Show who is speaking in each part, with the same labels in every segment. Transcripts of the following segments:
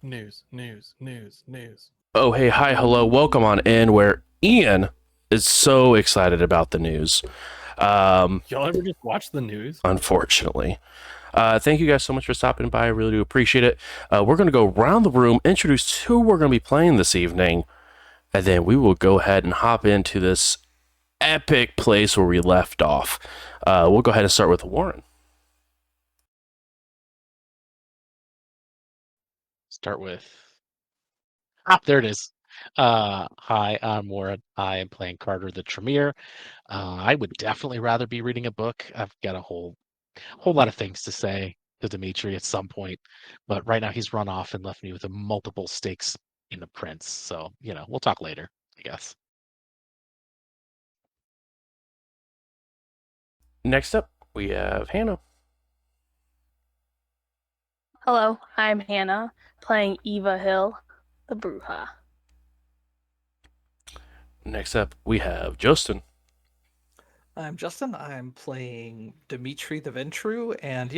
Speaker 1: News, news, news, news.
Speaker 2: Oh, hey, hi, hello, welcome on in where Ian is so excited about the news. Um,
Speaker 1: Y'all ever just watch the news?
Speaker 2: Unfortunately. Thank you guys so much for stopping by. I really do appreciate it. We're going to go around the room, introduce who we're going to be playing this evening, and then we will go ahead and hop into this epic place where we left off. We'll go ahead and start with Warren.
Speaker 3: Start with there it is. Hi, I'm Warren. I am playing Carter the Tremere. I would definitely rather be reading a book. I've got a whole lot of things to say to Dimitri at some point, but right now he's run off and left me with a multiple stakes in the prince. So we'll talk later, I guess.
Speaker 2: Next up, we have Hannah.
Speaker 4: Hello, I'm Hannah, playing Eva Hill, the Bruja.
Speaker 2: Next up, we have Justin.
Speaker 5: I'm Justin. I'm playing Dimitri the Ventru, and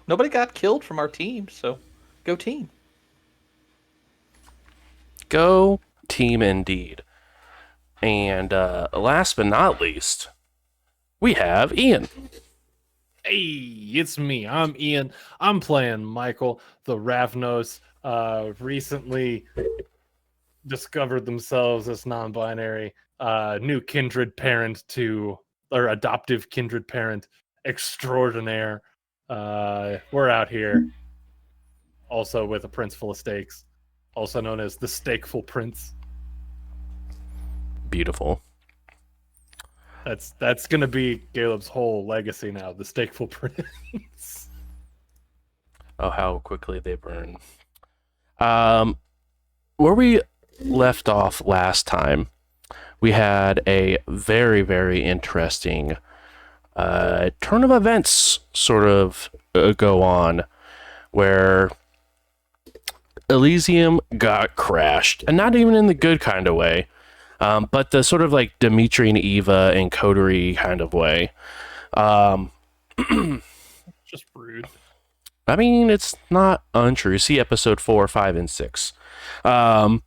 Speaker 5: nobody got killed from our team, so go team.
Speaker 2: Go team indeed. And last but not least, we have Ian.
Speaker 1: Hey, it's me. I'm Ian. I'm playing Michael, the Ravnos. Recently discovered themselves as non-binary. New kindred parent or adoptive kindred parent extraordinaire. We're out here. Also with a prince full of stakes. Also known as the Stakeful Prince.
Speaker 2: Beautiful.
Speaker 1: That's gonna be Caleb's whole legacy now, the Stakeful Prince.
Speaker 2: Oh, how quickly they burn. Where we left off last time, we had a very, very interesting turn of events sort of go on, where Elysium got crashed, and not even in the good kind of way. But the sort of like Dimitri and Eva and coterie kind of way.
Speaker 1: Just rude.
Speaker 2: I mean, it's not untrue. See episode 4, 5, and 6. But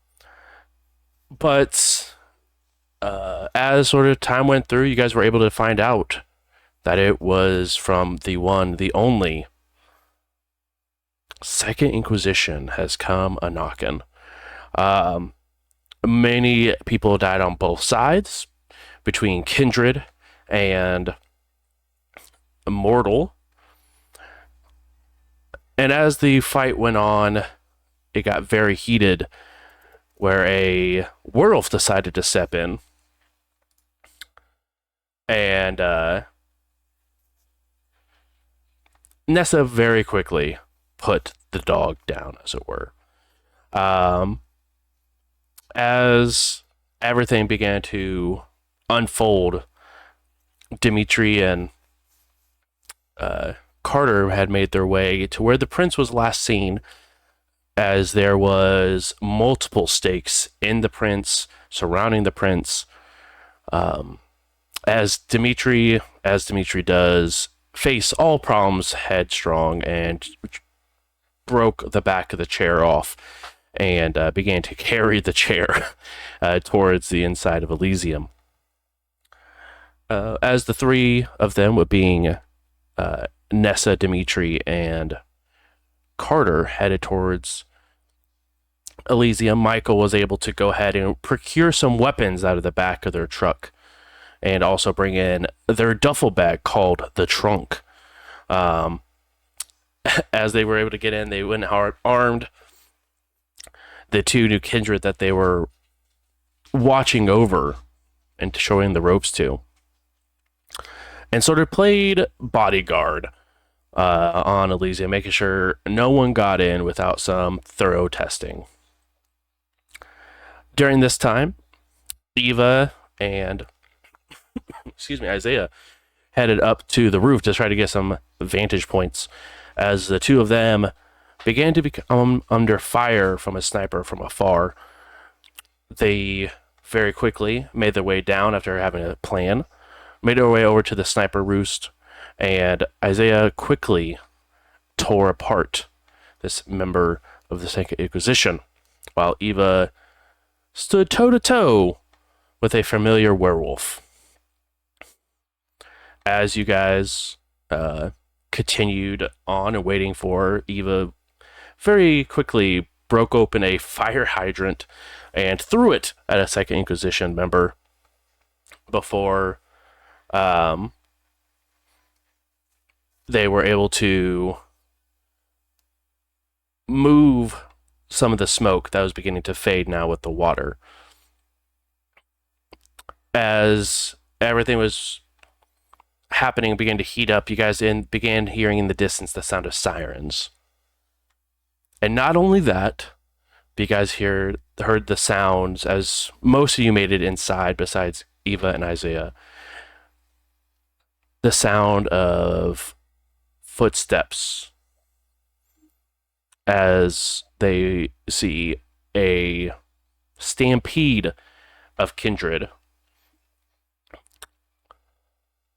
Speaker 2: as sort of time went through, you guys were able to find out that it was from the one, the only Second Inquisition has come a knockin'. Many people died on both sides, between Kindred and Immortal. And as the fight went on, it got very heated, where a werewolf decided to step in. And Nessa very quickly put the dog down, as it were. As everything began to unfold, Dimitri and Carter had made their way to where the prince was last seen, as there was multiple stakes in the prince, surrounding the prince. As Dimitri does, face all problems headstrong and broke the back of the chair off and began to carry the chair towards the inside of Elysium. As the three of them, were being Nessa, Dimitri, and Carter, headed towards Elysium, Michael was able to go ahead and procure some weapons out of the back of their truck and also bring in their duffel bag called the trunk. As they were able to get in, they went hard armed. The two new kindred that they were watching over and showing the ropes to, and sort of played bodyguard on Elysium, making sure no one got in without some thorough testing. During this time, Eva and Isaiah headed up to the roof to try to get some vantage points, as the two of them began to become under fire from a sniper from afar. They very quickly made their way down after having a plan, made their way over to the sniper roost, and Isaiah quickly tore apart this member of the Second Inquisition, while Eva stood toe-to-toe with a familiar werewolf. As you guys continued on and waiting for Eva, very quickly broke open a fire hydrant and threw it at a Second Inquisition member before they were able to move some of the smoke that was beginning to fade now with the water. As everything was happening, began to heat up, you guys began hearing in the distance the sound of sirens. And not only that, but you guys heard the sounds as most of you made it inside besides Eva and Isaiah. The sound of footsteps as they see a stampede of Kindred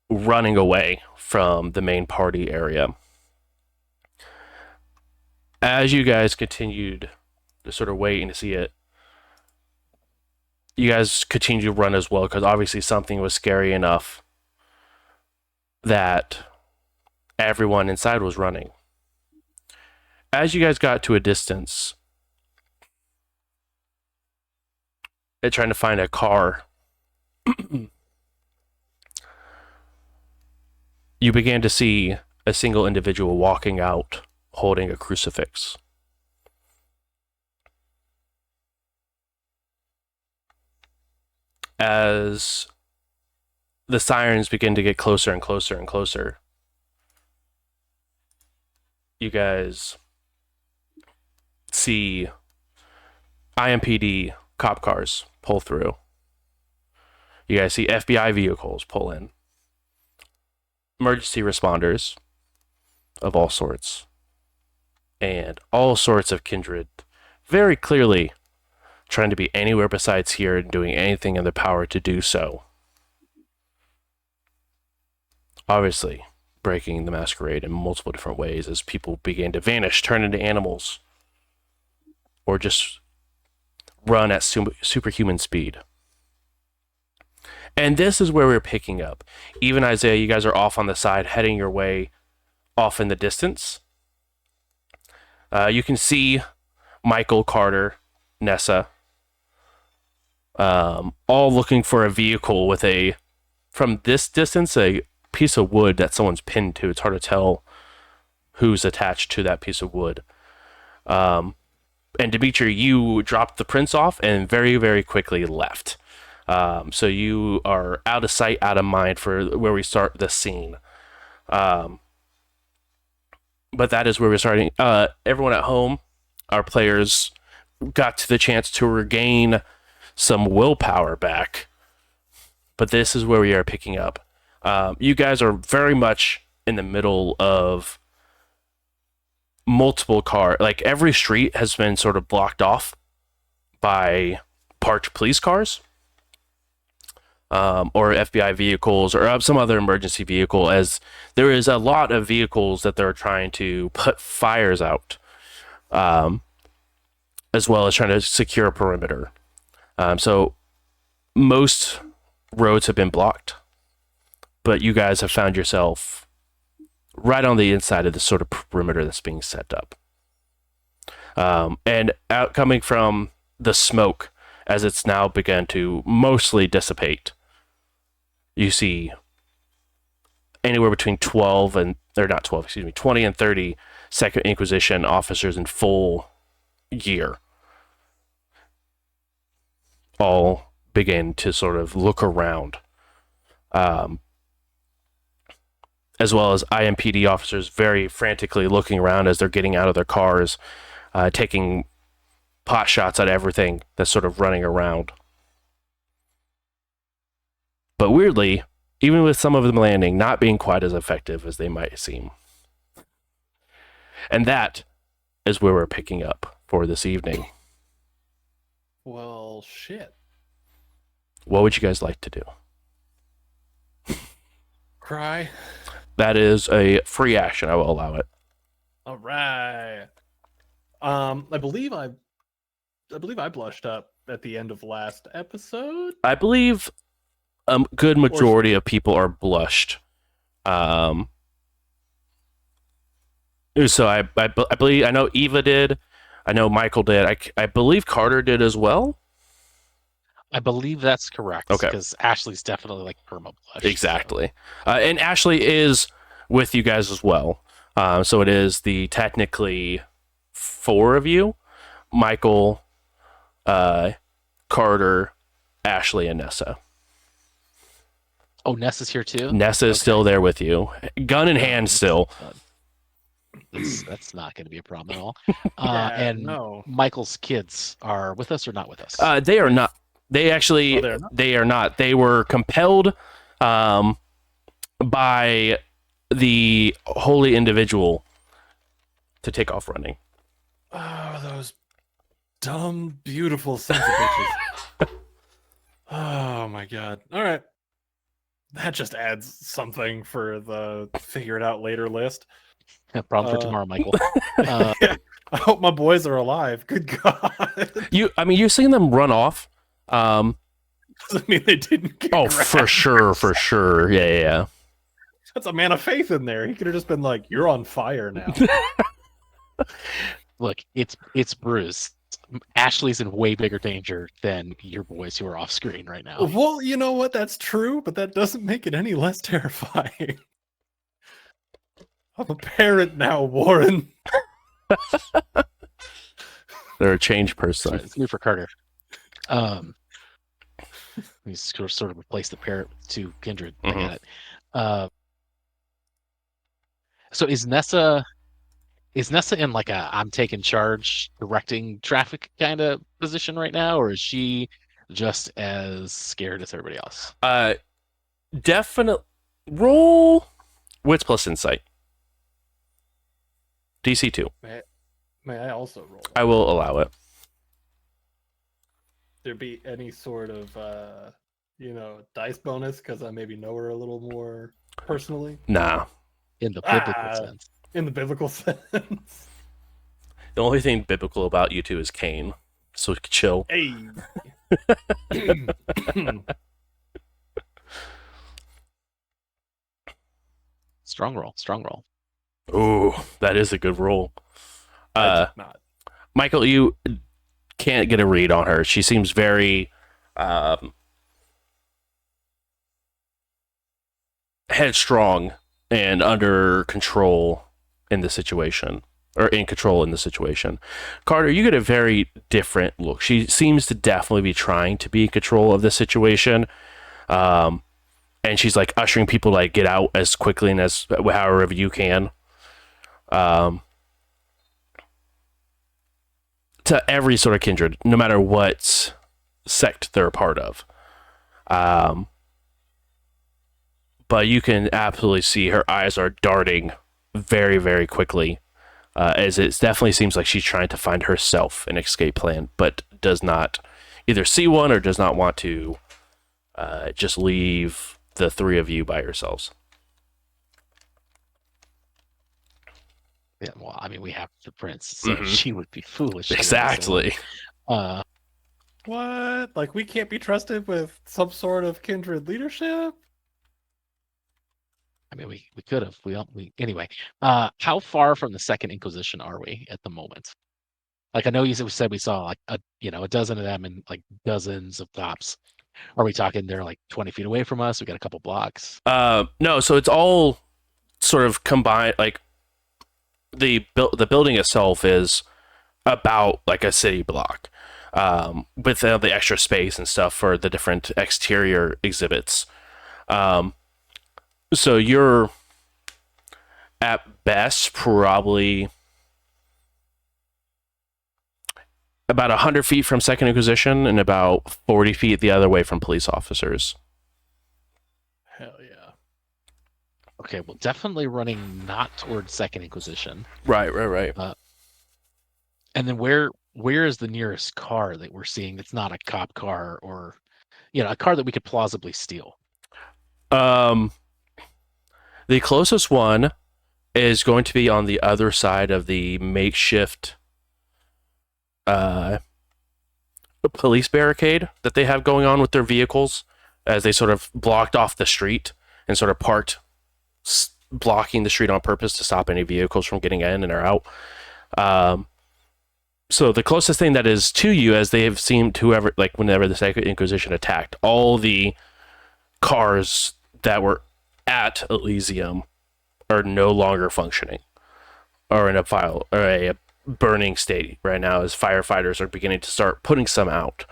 Speaker 2: running away from the main party area. As you guys continued to sort of wait and to see it, you guys continued to run as well, because obviously something was scary enough that everyone inside was running. As you guys got to a distance, and trying to find a car, you began to see a single individual walking out holding a crucifix. As the sirens begin to get closer and closer and closer, you guys see IMPD cop cars pull through. You guys see FBI vehicles pull in. Emergency responders of all sorts. And all sorts of Kindred very clearly trying to be anywhere besides here and doing anything in their power to do so. Obviously, breaking the Masquerade in multiple different ways as people began to vanish, turn into animals, or just run at superhuman speed. And this is where we're picking up. Even Isaiah, you guys are off on the side, heading your way off in the distance. You can see Michael, Carter, Nessa, all looking for a vehicle with from this distance, a piece of wood that someone's pinned to. It's hard to tell who's attached to that piece of wood. And Dimitri, you dropped the prints off and very, very quickly left. So you are out of sight, out of mind for where we start the scene. But that is where we're starting. Everyone at home, our players got to the chance to regain some willpower back. But this is where we are picking up. You guys are very much in the middle of multiple cars. Like, every street has been sort of blocked off by parked police cars. Or FBI vehicles, or some other emergency vehicle, as there is a lot of vehicles that they're trying to put fires out, as well as trying to secure a perimeter. So most roads have been blocked, but you guys have found yourself right on the inside of the sort of perimeter that's being set up. And out coming from the smoke, as it's now begun to mostly dissipate, you see anywhere between 20 and 30 Second Inquisition officers in full gear all begin to sort of look around, as well as IMPD officers very frantically looking around as they're getting out of their cars, taking pot shots at everything that's sort of running around. But weirdly, even with some of them landing, not being quite as effective as they might seem. And that is where we're picking up for this evening.
Speaker 1: Well, shit.
Speaker 2: What would you guys like to do?
Speaker 1: Cry.
Speaker 2: That is a free action. I will allow it.
Speaker 1: All right. I believe I blushed up at the end of last episode.
Speaker 2: I believe a good majority of people are blushed. So I believe, I know Eva did. I know Michael did. I believe Carter did as well.
Speaker 3: I believe that's correct.
Speaker 2: Okay.
Speaker 3: Because Ashley's definitely like perma blush.
Speaker 2: Exactly. And Ashley is with you guys as well. So it is the technically 4 of you: Michael, Carter, Ashley, and Nessa.
Speaker 3: Oh, Nessa's here too?
Speaker 2: Nessa is still there with you, gun in hand still.
Speaker 3: That's not going to be a problem at all.
Speaker 1: Yeah,
Speaker 3: and
Speaker 1: no.
Speaker 3: Michael's kids are with us or not with us?
Speaker 2: They are not. They actually, they are not. They were compelled by the holy individual to take off running.
Speaker 1: Oh, those dumb, beautiful sons of bitches. Oh my god. All right. That just adds something for the figure it out later list.
Speaker 3: Problem for tomorrow, Michael.
Speaker 1: I hope my boys are alive. Good God.
Speaker 2: You've seen them run off.
Speaker 1: Doesn't mean they didn't get
Speaker 2: Oh, for sure. Yeah.
Speaker 1: That's a man of faith in there. He could have just been like, "You're on fire now."
Speaker 3: Look, it's Bruce. Ashley's in way bigger danger than your boys who are off screen right now.
Speaker 1: Well, you know what? That's true, but that doesn't make it any less terrifying. I'm a parent now, Warren.
Speaker 2: They're a changed person.
Speaker 3: Sorry, it's new for Carter. He's sort of replaced the parrot with 2 Kindred. I got it. So is Nessa in like a I'm taking charge, directing traffic kind of position right now, or is she just as scared as everybody else?
Speaker 2: Definitely roll wits plus insight. DC 2.
Speaker 1: May I also roll?
Speaker 2: I will allow it.
Speaker 1: There be any sort of dice bonus because I maybe know her a little more personally?
Speaker 2: Nah.
Speaker 3: In the biblical sense.
Speaker 1: In the biblical sense.
Speaker 2: The only thing biblical about you two is Cain. So chill.
Speaker 1: Hey.
Speaker 3: Strong roll.
Speaker 2: Ooh, that is a good roll.
Speaker 1: I did not.
Speaker 2: Michael, you can't get a read on her. She seems very headstrong and under control in the situation, or in control in the situation. Carter, you get a very different look. She seems to definitely be trying to be in control of the situation. And she's like ushering people to like get out as quickly and as however you can. To every sort of kindred, no matter what sect they're a part of. But you can absolutely see her eyes are darting very, very quickly, as it definitely seems like she's trying to find herself an escape plan, but does not either see one or does not want to just leave the 3 of you by yourselves.
Speaker 3: Yeah, well, I mean, we have the prince, so she would be foolish.
Speaker 2: Exactly.
Speaker 1: What? Like, we can't be trusted with some sort of kindred leadership?
Speaker 3: I mean, we could have. Anyway. How far from the Second Inquisition are we at the moment? Like, I know you said we saw like a dozen of them and like dozens of cops. Are we talking they're like 20 feet away from us? We got a couple blocks.
Speaker 2: No, so it's all sort of combined. Like the building itself is about like a city block, with the extra space and stuff for the different exterior exhibits. So you're at best probably about 100 feet from Second Inquisition and about 40 feet the other way from police officers.
Speaker 1: Hell yeah.
Speaker 3: Okay, well, definitely running not towards Second Inquisition.
Speaker 2: Right.
Speaker 3: And then where is the nearest car that we're seeing that's not a cop car or, a car that we could plausibly steal?
Speaker 2: The closest one is going to be on the other side of the makeshift a police barricade that they have going on with their vehicles, as they sort of blocked off the street and sort of parked, blocking the street on purpose to stop any vehicles from getting in and or out. So the closest thing that is to you, as they have seemed to whoever, like whenever the Sacred Inquisition attacked, all the cars that were at Elysium are no longer functioning, or in a burning state right now, as firefighters are beginning to start putting some out.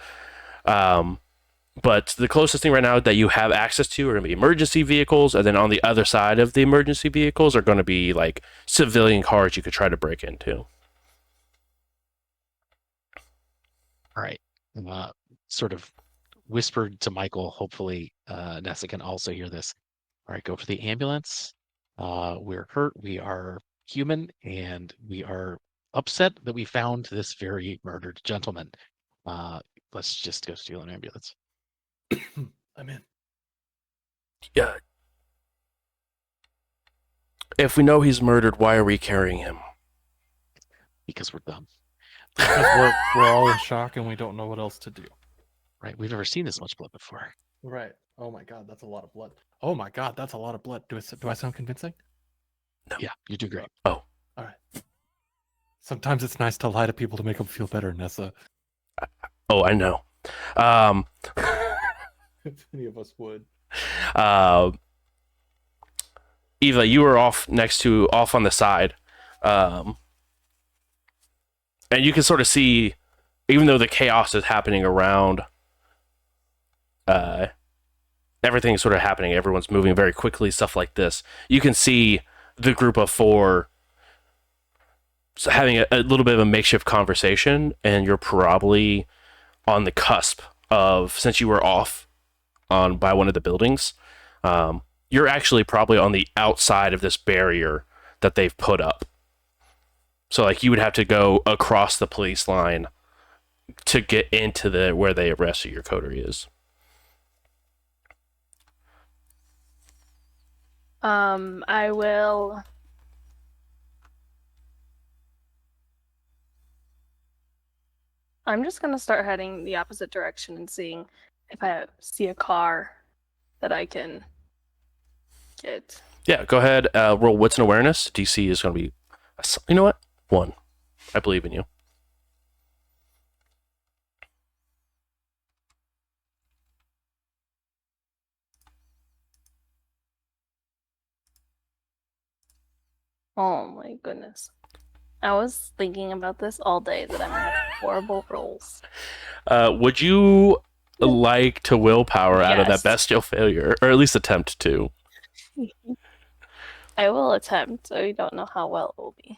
Speaker 2: But the closest thing right now that you have access to are going to be emergency vehicles, and then on the other side of the emergency vehicles are going to be like civilian cars you could try to break into.
Speaker 3: All right. Sort of whispered to Michael. Hopefully, Nessa can also hear this. All right, go for the ambulance. We're hurt. We are human, and we are upset that we found this very murdered gentleman. Let's just go steal an ambulance.
Speaker 1: I'm in.
Speaker 2: Yeah. If we know he's murdered, why are we carrying him?
Speaker 3: Because we're dumb.
Speaker 1: Because we're all in shock and we don't know what else to do.
Speaker 3: Right? We've never seen this much blood before.
Speaker 1: Right. Oh my god, that's a lot of blood. Oh my god, that's a lot of blood. Do I sound convincing?
Speaker 2: No.
Speaker 3: Yeah, you do great.
Speaker 2: Oh.
Speaker 1: All right. Sometimes it's nice to lie to people to make them feel better, Nessa.
Speaker 2: Oh, I know.
Speaker 1: If any of us would.
Speaker 2: Eva, you were off on the side. And you can sort of see, even though the chaos is happening around, everything's sort of happening, everyone's moving very quickly, stuff like this. You can see the group of four having a little bit of a makeshift conversation, and you're probably on the cusp of, since you were off by one of the buildings, you're actually probably on the outside of this barrier that they've put up. So like you would have to go across the police line to get into where they arrested your coterie is.
Speaker 4: I will. I'm just gonna start heading the opposite direction and seeing if I see a car that I can get.
Speaker 2: Yeah, go ahead. Roll wits and awareness. DC is going to be, you know what? 1. I believe in you.
Speaker 4: Oh my goodness. I was thinking about this all day that I'm having horrible rolls.
Speaker 2: Would you like to willpower out of that
Speaker 4: Yes.
Speaker 2: bestial failure, or at least attempt to?
Speaker 4: I will attempt. I don't know how well it will be.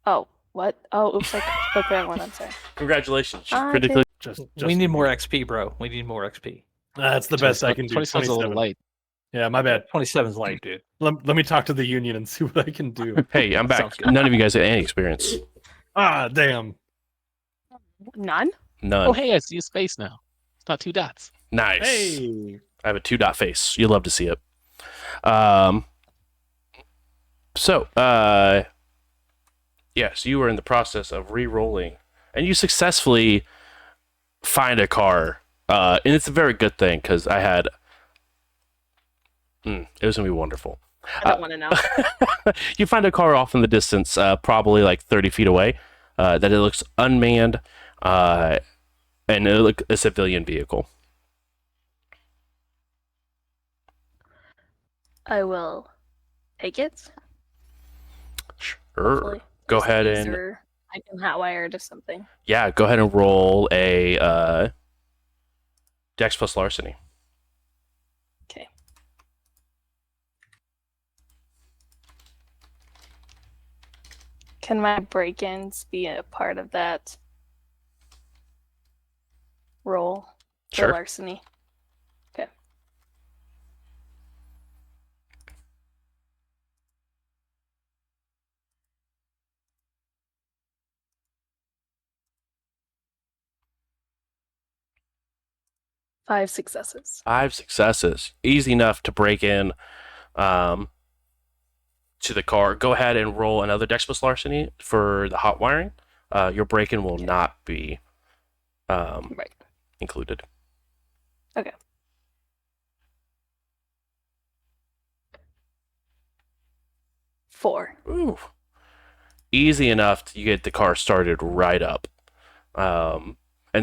Speaker 4: Oh, what? Oh, oops, I clicked the wrong one. I'm sorry.
Speaker 2: Congratulations.
Speaker 4: Ah,
Speaker 2: Critically.
Speaker 1: Just
Speaker 5: We need more XP, bro. We need more XP.
Speaker 1: That's the best I can do.
Speaker 3: 27's a little
Speaker 1: 27.
Speaker 3: light.
Speaker 1: Yeah, my bad.
Speaker 5: 27's light, dude.
Speaker 1: Let me talk to the union and see what I can do.
Speaker 2: Hey, I'm back.
Speaker 5: Sounds good.
Speaker 2: None of you guys have any experience.
Speaker 1: Ah, damn.
Speaker 4: None?
Speaker 2: None.
Speaker 3: Oh, hey, I see his face now. It's not 2 dots.
Speaker 2: Nice.
Speaker 1: Hey.
Speaker 2: I have a 2-dot face. You'll love to see it. Yes, you were in the process of re-rolling, and you successfully find a car. And it's a very good thing, because I had... it was going to be wonderful.
Speaker 4: I don't want to know.
Speaker 2: You find a car off in the distance, probably like 30 feet away, that it looks unmanned, and it looks a civilian vehicle.
Speaker 4: I will take it.
Speaker 2: Sure.
Speaker 4: Hopefully.
Speaker 2: Go
Speaker 4: Just
Speaker 2: ahead
Speaker 4: use
Speaker 2: and...
Speaker 4: her- I can hotwire it or something.
Speaker 2: Yeah, go ahead and roll a Dex plus larceny.
Speaker 4: Okay. Can my break-ins be a part of that roll for
Speaker 2: Sure.
Speaker 4: larceny? Okay. Five successes.
Speaker 2: 5 successes. Easy enough to break in. to the car. Go ahead and roll another Dex plus larceny for the hot wiring. Your break-in will not be
Speaker 4: Right.
Speaker 2: included.
Speaker 4: Okay. Four.
Speaker 2: Ooh. Easy enough to get the car started right up. And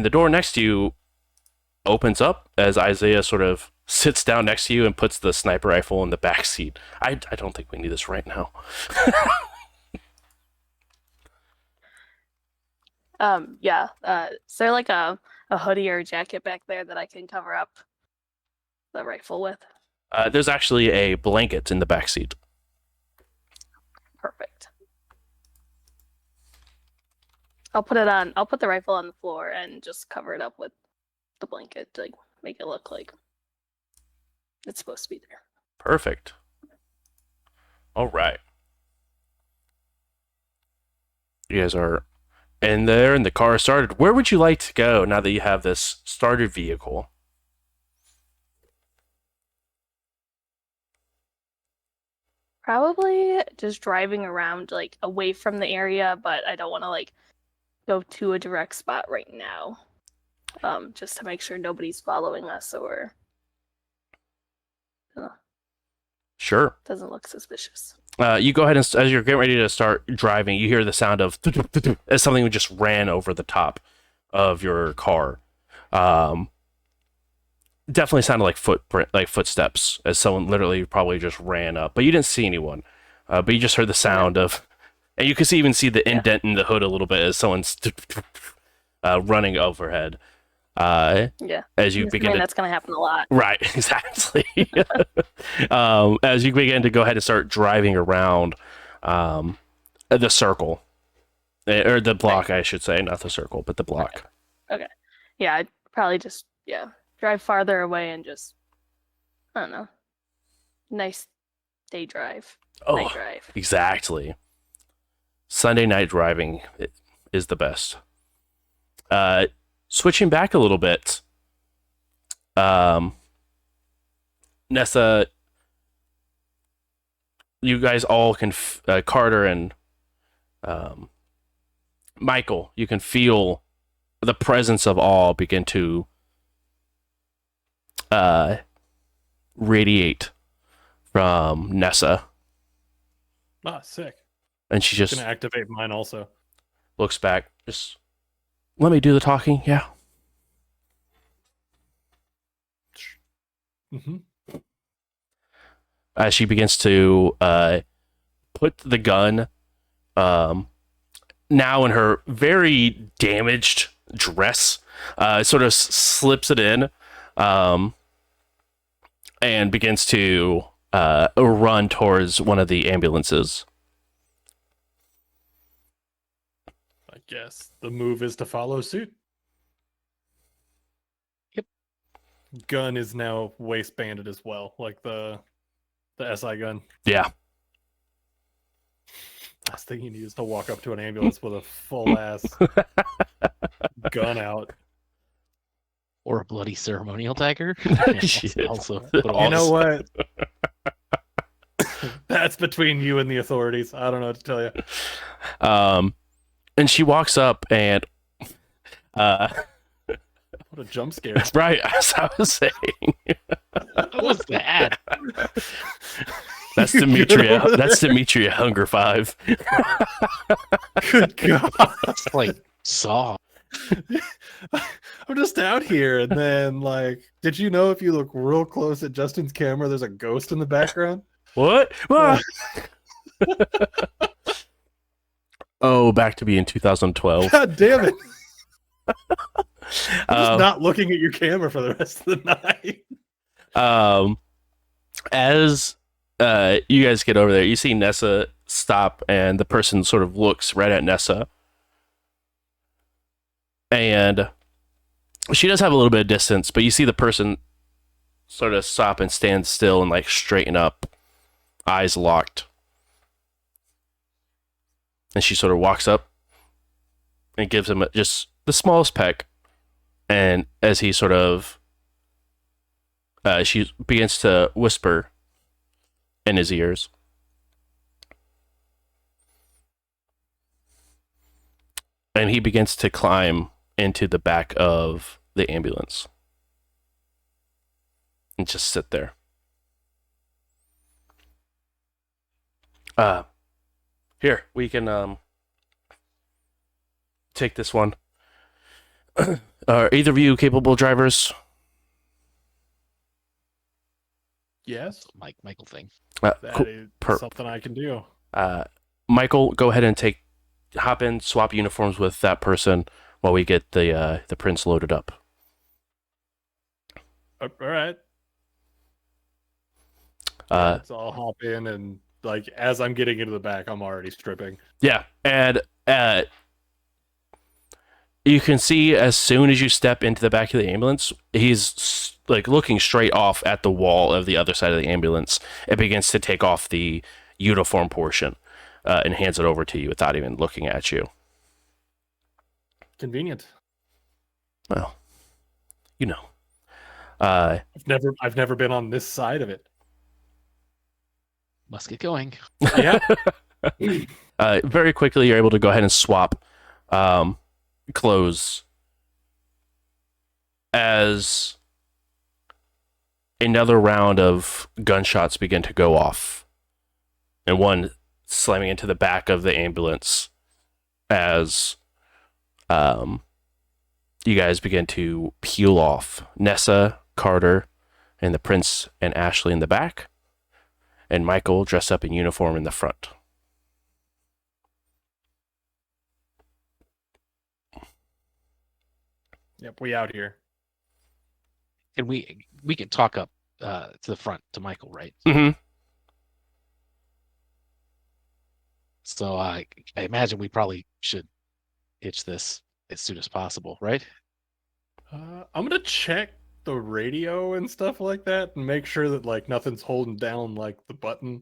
Speaker 2: the door next to you opens up as Isaiah sort of sits down next to you and puts the sniper rifle in the back seat. I don't think we need this right now.
Speaker 4: Yeah. Is there like a hoodie or a jacket back there that I can cover up the rifle with?
Speaker 2: There's actually a blanket in the back seat.
Speaker 4: Perfect. I'll put the rifle on the floor and just cover it up with the blanket to make it look like it's supposed to be there.
Speaker 2: Perfect. All right. You guys are in there and the car is started. Where would you like to go now that you have this started vehicle?
Speaker 4: Probably just driving around away from the area, but I don't want to go to a direct spot right now. Just to make sure nobody's following us or
Speaker 2: Sure.
Speaker 4: doesn't look suspicious.
Speaker 2: You go ahead and as you're getting ready to start driving, you hear the sound of as something just ran over the top of your car. Definitely sounded like footsteps, as someone literally probably just ran up. But you didn't see anyone. But you just heard the sound of, and you can even see the indent in the hood a little bit as someone's running overhead.
Speaker 4: Yeah.
Speaker 2: As you begin
Speaker 4: that's going to happen a lot.
Speaker 2: Right, exactly. As you begin to go ahead and start driving around the circle, or the block, I should say, not the circle, but the block.
Speaker 4: Okay. Yeah, I'd probably just drive farther away and just, I don't know, nice day drive. Night drive.
Speaker 2: Exactly. Sunday night driving is the best. Switching back a little bit, Nessa, you guys all can, Carter and Michael, you can feel the presence of awe begin to radiate from Nessa.
Speaker 1: Ah, sick.
Speaker 2: And she just
Speaker 1: Gonna activate mine also.
Speaker 2: looks back. Just let me do the talking. Yeah.
Speaker 1: Mm-hmm.
Speaker 2: As she begins to put the gun, now in her very damaged dress, sort of slips it in, and begins to run towards one of the ambulances.
Speaker 1: I guess the move is to follow suit.
Speaker 3: Yep.
Speaker 1: Gun is now waistbanded as well, like the SI gun.
Speaker 2: Yeah.
Speaker 1: Last thing you need is to walk up to an ambulance with a full ass gun out.
Speaker 3: Or a bloody ceremonial dagger.
Speaker 2: Shit.
Speaker 3: Also,
Speaker 1: You know what? That's between you and the authorities. I don't know what to tell you.
Speaker 2: And she walks up and
Speaker 1: What a jump scare.
Speaker 2: right, as I was saying.
Speaker 3: What was that?
Speaker 2: That's Demetria. That's Demetria Hunger 5.
Speaker 1: Good God.
Speaker 3: It's like Saw.
Speaker 1: I'm just out here, and then, did you know if you look real close at Justin's camera, there's a ghost in the background?
Speaker 2: What? Ah. Oh, back to be in 2012.
Speaker 1: God damn it. I'm just not looking at your camera for the rest of the night.
Speaker 2: As you guys get over there, you see Nessa stop, and the person sort of looks right at Nessa. And she does have a little bit of distance, but you see the person sort of stop and stand still and straighten up, eyes locked. And she sort of walks up and gives him just the smallest peck. And as he sort of, she begins to whisper in his ears. And he begins to climb into the back of the ambulance. And just sit there. Here, we can take this one. Are either of you capable drivers?
Speaker 1: Yes,
Speaker 3: Michael thing.
Speaker 1: that
Speaker 2: Cool.
Speaker 1: is
Speaker 2: Per-
Speaker 1: something I can do.
Speaker 2: Michael, go ahead and hop in, swap uniforms with that person while we get the prince loaded up.
Speaker 1: All right. So I'll hop in and like as I'm getting into the back, I'm already stripping.
Speaker 2: Yeah, and you can see as soon as you step into the back of the ambulance, he's like looking straight off at the wall of the other side of the ambulance. It begins to take off the uniform portion and hands it over to you without even looking at you.
Speaker 1: Convenient.
Speaker 2: Well, you know.
Speaker 1: I've never been on this side of it.
Speaker 3: Must get going.
Speaker 1: Yeah.
Speaker 2: Very quickly, you're able to go ahead and swap clothes as another round of gunshots begin to go off, and one slamming into the back of the ambulance as you guys begin to peel off. Nessa, Carter, and the prince and Ashley in the back, and Michael dressed up in uniform in the front.
Speaker 1: Yep, we out here.
Speaker 3: And we can talk up to the front to Michael, right?
Speaker 2: Mm-hmm.
Speaker 3: So I imagine we probably should hitch this as soon as possible, right?
Speaker 1: I'm gonna check the radio and stuff like that and make sure that like nothing's holding down like the button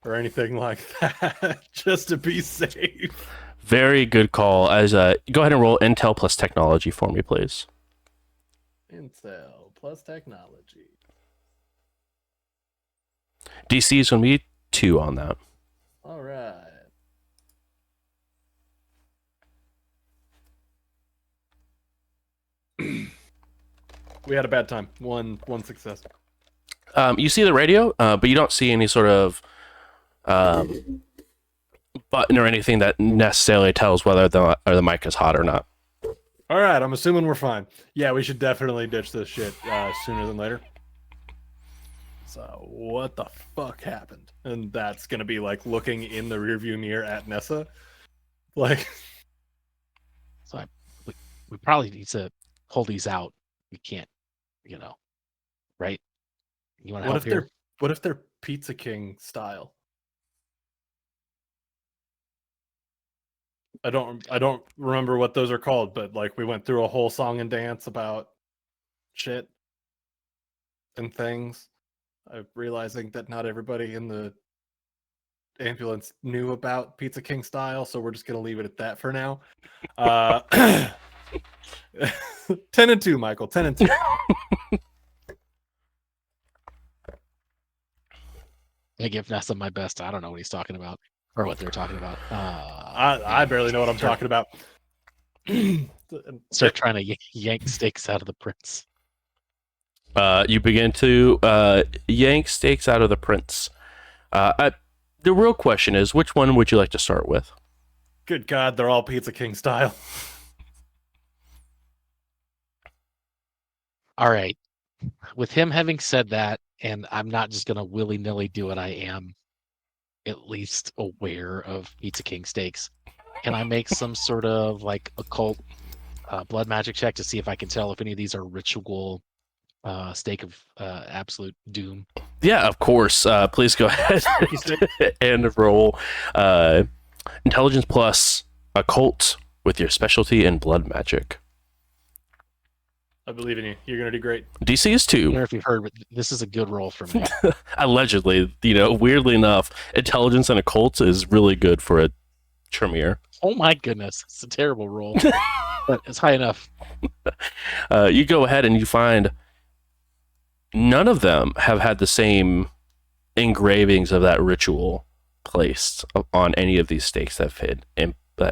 Speaker 1: or anything like that, just to be safe.
Speaker 2: Very good call. As go ahead and roll Intel plus technology for me, please.
Speaker 1: Intel plus technology.
Speaker 2: DC is going to be 2 on that.
Speaker 1: All right. We had a bad time. One success.
Speaker 2: You see the radio, but you don't see any sort of button or anything that necessarily tells whether the mic is hot or not.
Speaker 1: All right, I'm assuming we're fine. Yeah, we should definitely ditch this shit sooner than later. So what the fuck happened? And that's gonna be like looking in the rearview mirror at Nessa, like.
Speaker 3: So we probably need to pull these out. We can't, right? You want to help here?
Speaker 1: What if they're Pizza King style? I don't remember what those are called, but like we went through a whole song and dance about shit and things. I'm realizing that not everybody in the ambulance knew about Pizza King style, so we're just gonna leave it at that for now. 10 and 2, Michael. 10 and 2.
Speaker 3: I give Nessa my best. I don't know what he's talking about or what they're talking about.
Speaker 1: I barely know what I'm talking about.
Speaker 3: Start trying to yank stakes out of the prince.
Speaker 2: You begin to yank stakes out of the prince. The real question is, which one would you like to start with?
Speaker 1: Good God, they're all Pizza King style.
Speaker 3: All right. With him having said that, and I'm not just going to willy-nilly do it, I am at least aware of Pizza King steaks. Can I make some sort of like occult blood magic check to see if I can tell if any of these are ritual steak of absolute doom?
Speaker 2: Yeah, of course. Please go ahead and roll intelligence plus occult with your specialty in blood magic.
Speaker 1: I believe in you. You're gonna do great.
Speaker 2: DC is
Speaker 3: I
Speaker 2: 2.
Speaker 3: don't know if you've heard, but this is a good roll for me.
Speaker 2: Allegedly, weirdly enough, intelligence and occult is really good for a Tremere.
Speaker 3: Oh my goodness, it's a terrible roll, but it's high enough.
Speaker 2: You go ahead and you find none of them have had the same engravings of that ritual placed on any of these stakes that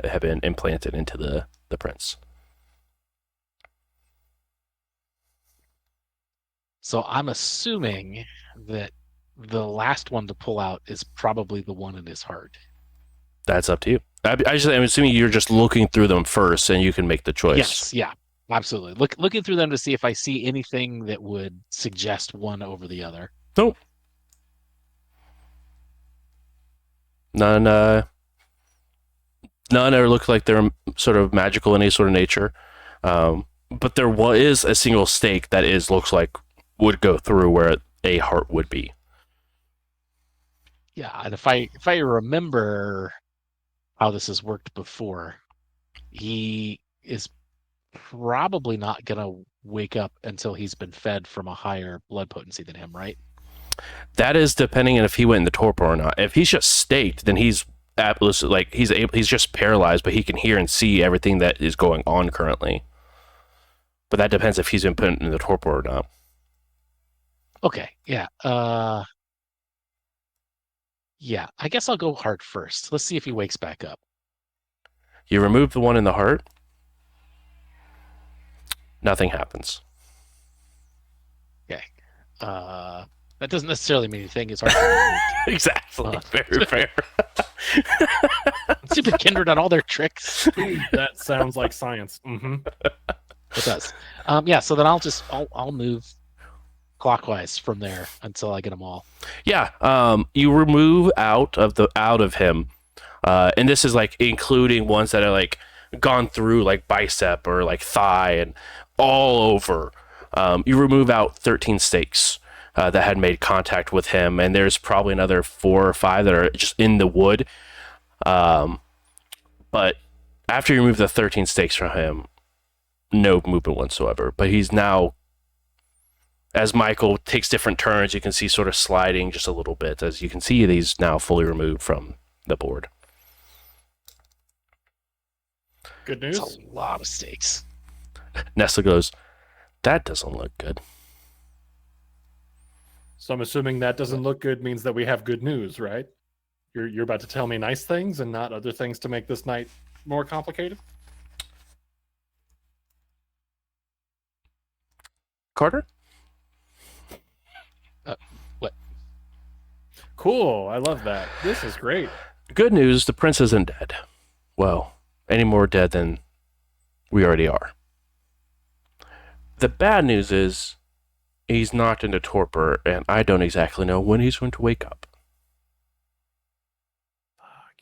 Speaker 2: have been implanted into the prince.
Speaker 3: So I'm assuming that the last one to pull out is probably the one in his heart.
Speaker 2: That's up to you. I'm assuming you're just looking through them first, and you can make the choice.
Speaker 3: Yes, yeah, absolutely. Looking through them to see if I see anything that would suggest one over the other.
Speaker 2: Nope. None. None are look like they're sort of magical in any sort of nature. But there is a single stake that looks like would go through where a heart would be.
Speaker 3: Yeah, and if I remember how this has worked before, he is probably not gonna wake up until he's been fed from a higher blood potency than him, right?
Speaker 2: That is depending on if he went in the torpor or not. If he's just staked, then he's like he's just paralyzed, but he can hear and see everything that is going on currently. But that depends if he's been put in the torpor or not.
Speaker 3: Okay, yeah. Yeah, I guess I'll go heart first. Let's see if he wakes back up.
Speaker 2: You remove the one in the heart, nothing happens.
Speaker 3: Okay. That doesn't necessarily mean anything. It's hard.
Speaker 2: Exactly. Very fair.
Speaker 3: Stupid Kindred on all their tricks.
Speaker 1: That sounds like science. Mm-hmm.
Speaker 3: It does. Yeah. So then I'll move clockwise from there until I get them all.
Speaker 2: Yeah. You remove out of him, and this is like including ones that are like gone through like bicep or like thigh and all over. You remove out 13 stakes that had made contact with him, and there's probably another 4 or 5 that are just in the wood. But after you remove the 13 stakes from him, no movement whatsoever. But he's now, as Michael takes different turns, you can see sort of sliding just a little bit. As you can see, he's now fully removed from the board.
Speaker 1: Good news.
Speaker 3: It's a lot of stakes.
Speaker 2: Nesta goes, "That doesn't look good."
Speaker 1: So I'm assuming that doesn't look good means that we have good news, right? You're about to tell me nice things and not other things to make this night more complicated?
Speaker 2: Carter?
Speaker 3: What?
Speaker 1: Cool. I love that. This is great.
Speaker 2: Good news, the prince isn't dead. Well, any more dead than we already are. The bad news is he's knocked into torpor, and I don't exactly know when he's going to wake up.
Speaker 1: Fuck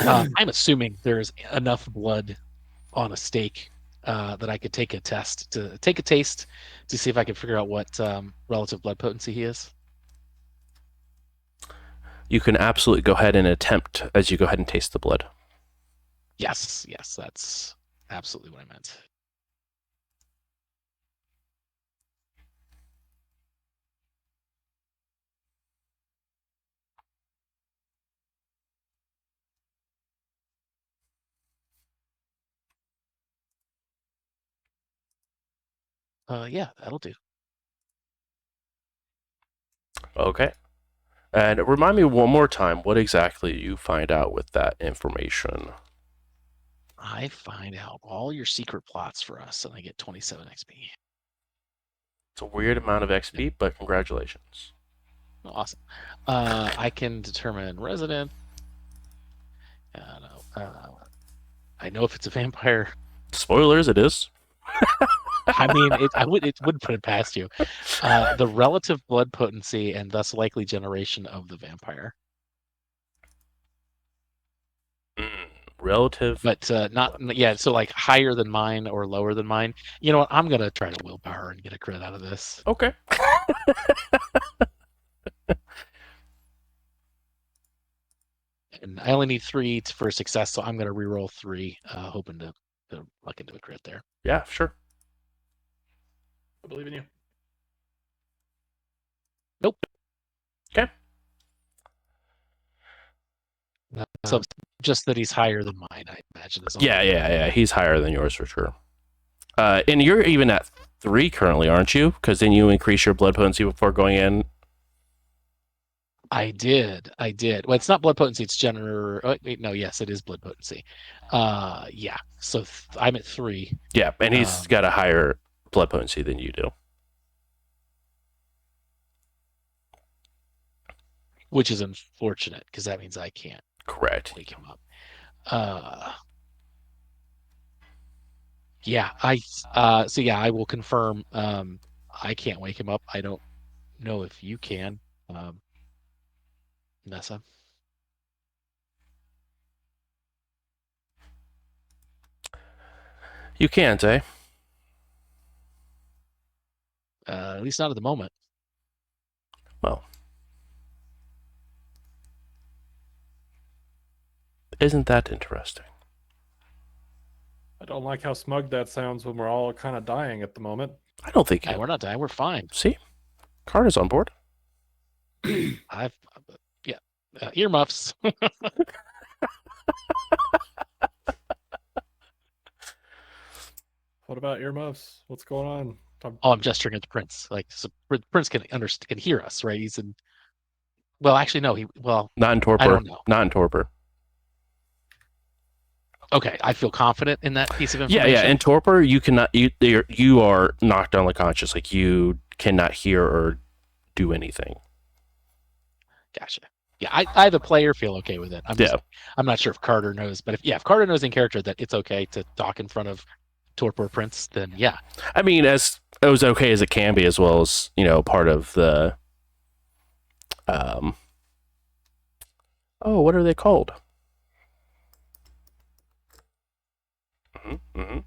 Speaker 1: yeah.
Speaker 3: I'm assuming there's enough blood on a stake that I could take a taste to see if I can figure out what relative blood potency he is.
Speaker 2: You can absolutely go ahead and attempt as you go ahead and taste the blood.
Speaker 3: Yes, that's absolutely what I meant. Yeah, that'll do.
Speaker 2: Okay. And remind me one more time what exactly you find out with that information.
Speaker 3: I find out all your secret plots for us, and I get 27 XP.
Speaker 2: It's a weird amount of XP, but congratulations.
Speaker 3: Awesome. I can determine resident. I know if it's a vampire.
Speaker 2: Spoilers, it is.
Speaker 3: I mean, it wouldn't put it past you. The relative blood potency and thus likely generation of the vampire.
Speaker 2: Relative.
Speaker 3: But not, yeah, so like higher than mine or lower than mine. You know what? I'm going to try to willpower and get a crit out of this.
Speaker 2: Okay.
Speaker 3: And I only need 3 for success, so I'm going to reroll 3, hoping to luck into a crit there.
Speaker 2: Yeah, sure.
Speaker 1: I believe in you.
Speaker 3: Nope.
Speaker 2: Okay.
Speaker 3: So just that he's higher than mine, I imagine.
Speaker 2: Yeah. He's higher than yours for sure. And you're even at 3 currently, aren't you? Because then you increase your blood potency before going in.
Speaker 3: I did. Well, it's not blood potency. It's oh, wait, no, yes, it is blood potency. Yeah. So I'm at 3.
Speaker 2: Yeah, and he's got a higher blood potency than you do.
Speaker 3: Which is unfortunate because that means I can't
Speaker 2: Correct.
Speaker 3: wake him up. Yeah, so yeah, I will confirm. I can't wake him up. I don't know if you can, Nessa.
Speaker 2: You can't, eh?
Speaker 3: At least not at the moment.
Speaker 2: Well, isn't that interesting?
Speaker 1: I don't like how smug that sounds when we're all kind of dying at the moment.
Speaker 2: I don't think
Speaker 3: We're not dying. We're fine.
Speaker 2: See? Carter's on board.
Speaker 3: Yeah, earmuffs.
Speaker 1: What about earmuffs? What's going on?
Speaker 3: Oh, I'm gesturing at the prince. Like, so Prince can hear us, right? He's in. Well, actually, no.
Speaker 2: Not in torpor.
Speaker 3: I don't know.
Speaker 2: Not in torpor.
Speaker 3: Okay, I feel confident in that piece of information.
Speaker 2: Yeah. In torpor, you cannot. You are knocked unconscious. Like you cannot hear or do anything.
Speaker 3: Gotcha. Yeah, I the player feel okay with it. I'm not sure if Carter knows, but if Carter knows in character that it's okay to talk in front of Torpor Prince, then yeah.
Speaker 2: I mean, as okay as it can be, as well as part of the. What are they called? Mm-hmm.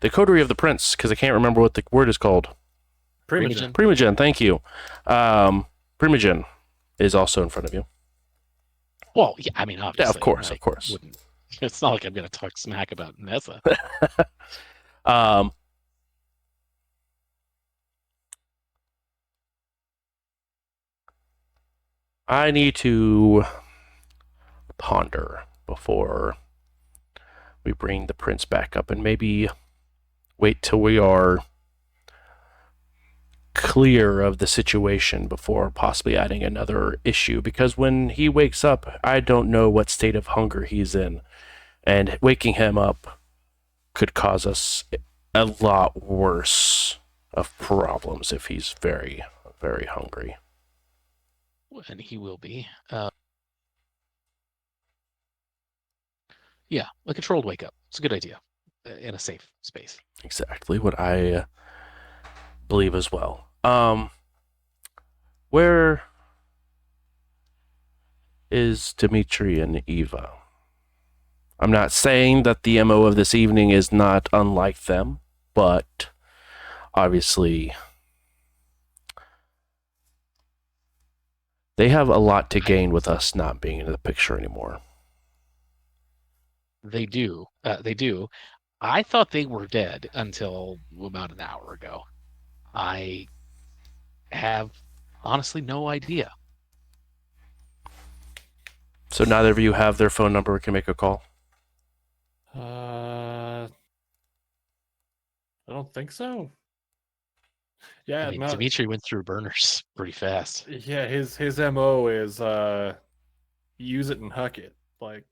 Speaker 2: The coterie of the prince, because I can't remember what the word is called.
Speaker 3: Primogen.
Speaker 2: Primogen, thank you. Primogen is also in front of you.
Speaker 3: Well, yeah, I mean, obviously.
Speaker 2: Yeah, of course.
Speaker 3: It's not like I'm going to talk smack about Nessa.
Speaker 2: I need to ponder before we bring the prince back up and maybe wait till we are clear of the situation before possibly adding another issue, because when he wakes up, I don't know what state of hunger he's in, and waking him up could cause us a lot worse of problems if he's very, very hungry.
Speaker 3: And he will be. Yeah, a controlled wake up. It's a good idea in a safe space.
Speaker 2: Exactly what I believe as well. Where is Dimitri and Eva? I'm not saying that the MO of this evening is not unlike them, but obviously they have a lot to gain with us not being in the picture anymore.
Speaker 3: They do. I thought they were dead until about an hour ago. I have honestly no idea.
Speaker 2: So neither of you have their phone number or can make a call?
Speaker 1: I don't think so. Yeah,
Speaker 3: I mean, Dimitri went through burners pretty fast.
Speaker 1: Yeah, his MO is use it and huck it. Like,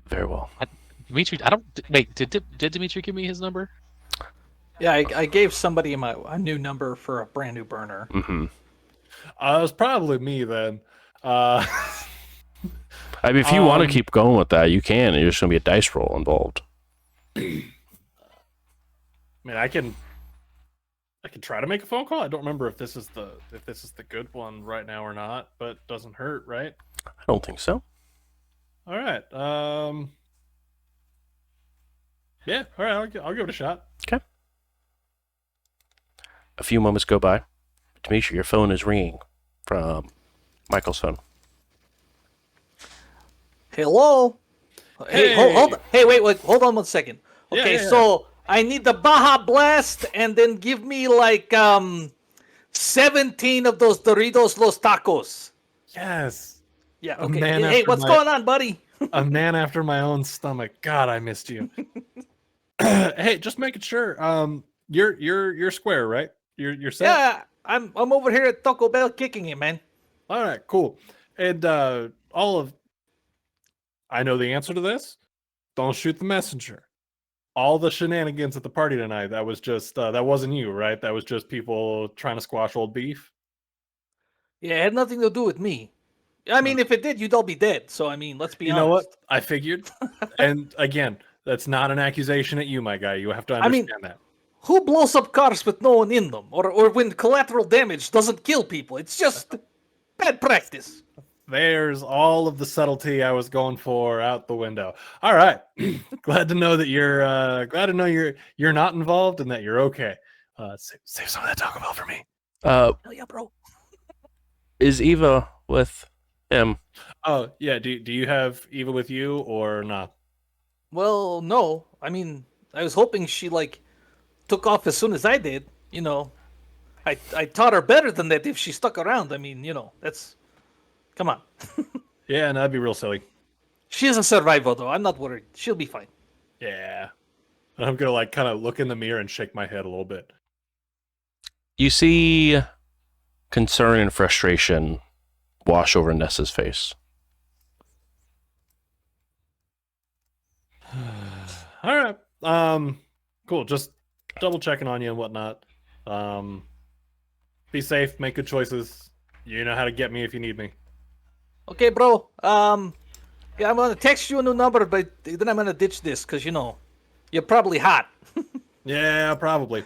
Speaker 2: very well.
Speaker 3: Dimitri, did Dimitri give me his number?
Speaker 5: Yeah, I gave somebody a new number for a brand new burner.
Speaker 2: Mm-hmm.
Speaker 1: It was probably me then.
Speaker 2: I mean, if you want to keep going with that, you can. There's just going to be a dice roll involved.
Speaker 1: I mean, I can try to make a phone call. I don't remember if this is the good one right now or not, but it doesn't hurt, right?
Speaker 2: I don't think so.
Speaker 1: All right. Yeah. All right. I'll give it a shot.
Speaker 2: Okay. A few moments go by. Demetri, your phone is ringing from Michael's phone.
Speaker 5: Hello. Hey, hold. Hey, wait. Hold on 1 second. Okay,
Speaker 1: Yeah.
Speaker 5: So I need the Baja Blast, and then give me like 17 of those Doritos Los Tacos.
Speaker 1: Yes.
Speaker 5: Yeah.
Speaker 1: A
Speaker 5: Okay.
Speaker 1: man
Speaker 5: Hey,
Speaker 1: after
Speaker 5: what's going on, buddy?
Speaker 1: A man after my own stomach. God, I missed you. Hey, just making sure. You're square, right? You're set.
Speaker 5: Yeah, I'm over here at Taco Bell kicking it, man.
Speaker 1: All right, cool. And I know the answer to this. Don't shoot the messenger. All the shenanigans at the party tonight, that was just that wasn't you, right? That was just people trying to squash old beef.
Speaker 5: Yeah, it had nothing to do with me. I mean, if it did, you'd all be dead. So I mean, let's be
Speaker 1: You
Speaker 5: honest.
Speaker 1: know what? I figured. And again, that's not an accusation at you, my guy. You have to
Speaker 5: I mean-
Speaker 1: understand that.
Speaker 5: Who blows up cars with no one in them, or when collateral damage doesn't kill people? It's just bad practice.
Speaker 1: There's all of the subtlety I was going for out the window. All right, glad to know that you're not involved and that you're okay. Save some of that Taco Bell for me.
Speaker 5: Hell yeah, bro.
Speaker 2: Is Eva with him?
Speaker 1: Oh yeah, do you have Eva with you or not?
Speaker 5: Well, no. I mean, I was hoping she took off as soon as I did. You know, I taught her better than that if she stuck around. I mean, that's come on.
Speaker 1: Yeah, no, that'd be real silly.
Speaker 5: She's a survivor though. I'm not worried. She'll be fine.
Speaker 1: Yeah, I'm gonna kind of look in the mirror and shake my head a little bit.
Speaker 2: You see concern and frustration wash over Nessa's face.
Speaker 1: All right. Cool. Just double checking on you and whatnot. Be safe, make good choices. You know how to get me if you need me.
Speaker 5: Okay, bro. Yeah, I'm gonna text you a new number, but then I'm gonna ditch this because you're probably hot.
Speaker 1: Yeah, probably.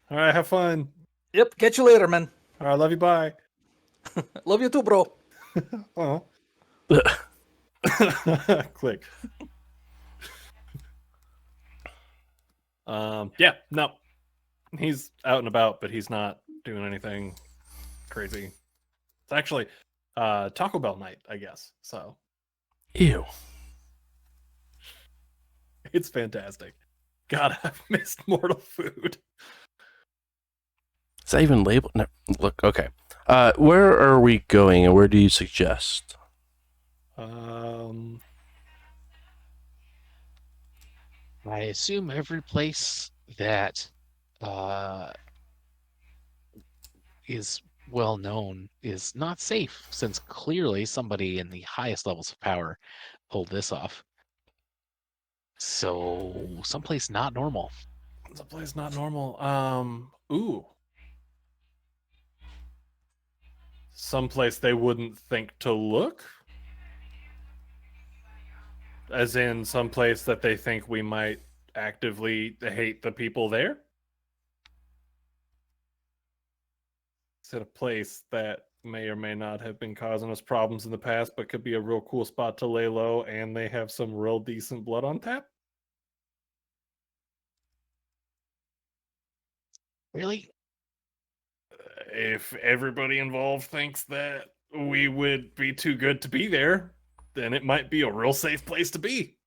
Speaker 1: All right, have fun.
Speaker 5: Yep. Catch you later, man.
Speaker 1: All right, love you. Bye.
Speaker 5: Love you too, bro.
Speaker 1: Oh. Click. Yeah, no. He's out and about, but he's not doing anything crazy. It's actually Taco Bell night, I guess. So
Speaker 2: Ew.
Speaker 1: it's fantastic. God, I've missed mortal food.
Speaker 2: Is that even labeled? No, look, okay. Where are we going and where do you suggest?
Speaker 3: I assume every place that is well known is not safe, since clearly somebody in the highest levels of power pulled this off. So someplace not normal.
Speaker 1: Someplace not normal. Ooh. Someplace they wouldn't think to look? As in someplace that they think we might actively hate the people there? Is it a place that may or may not have been causing us problems in the past, but could be a real cool spot to lay low, and they have some real decent blood on tap?
Speaker 3: Really?
Speaker 1: If everybody involved thinks that we would be too good to be there, then it might be a real safe place to be.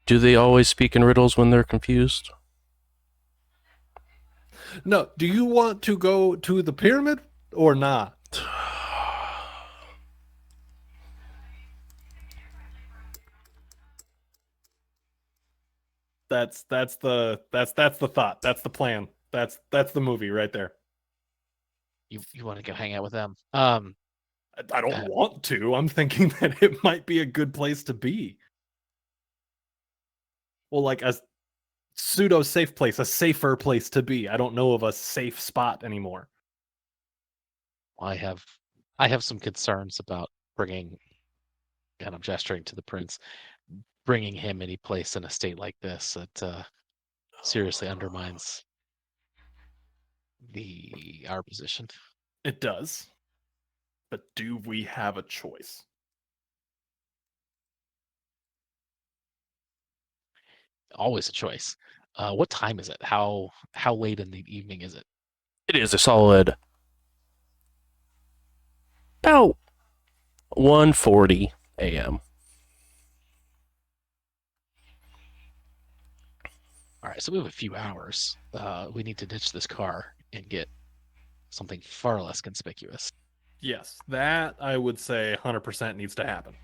Speaker 2: Do they always speak in riddles when they're confused?
Speaker 1: No, do you want to go to the pyramid or not? That's the thought. That's the plan. That's the movie right there.
Speaker 3: You want to go hang out with them?
Speaker 1: I don't want to. I'm thinking that it might be a good place to be. Well, like a pseudo safe place, a safer place to be. I don't know of a safe spot anymore.
Speaker 3: I have some concerns about bringing, and I'm gesturing to the prince, bringing him any place in a state like this that seriously undermines our position.
Speaker 1: It does. But do we have a choice?
Speaker 3: Always a choice. What time is it? How late in the evening is it?
Speaker 2: It is a solid about 1:40 a.m.
Speaker 3: All right, so we have a few hours. We need to ditch this car and get something far less conspicuous.
Speaker 1: Yes, that I would say 100% needs to happen.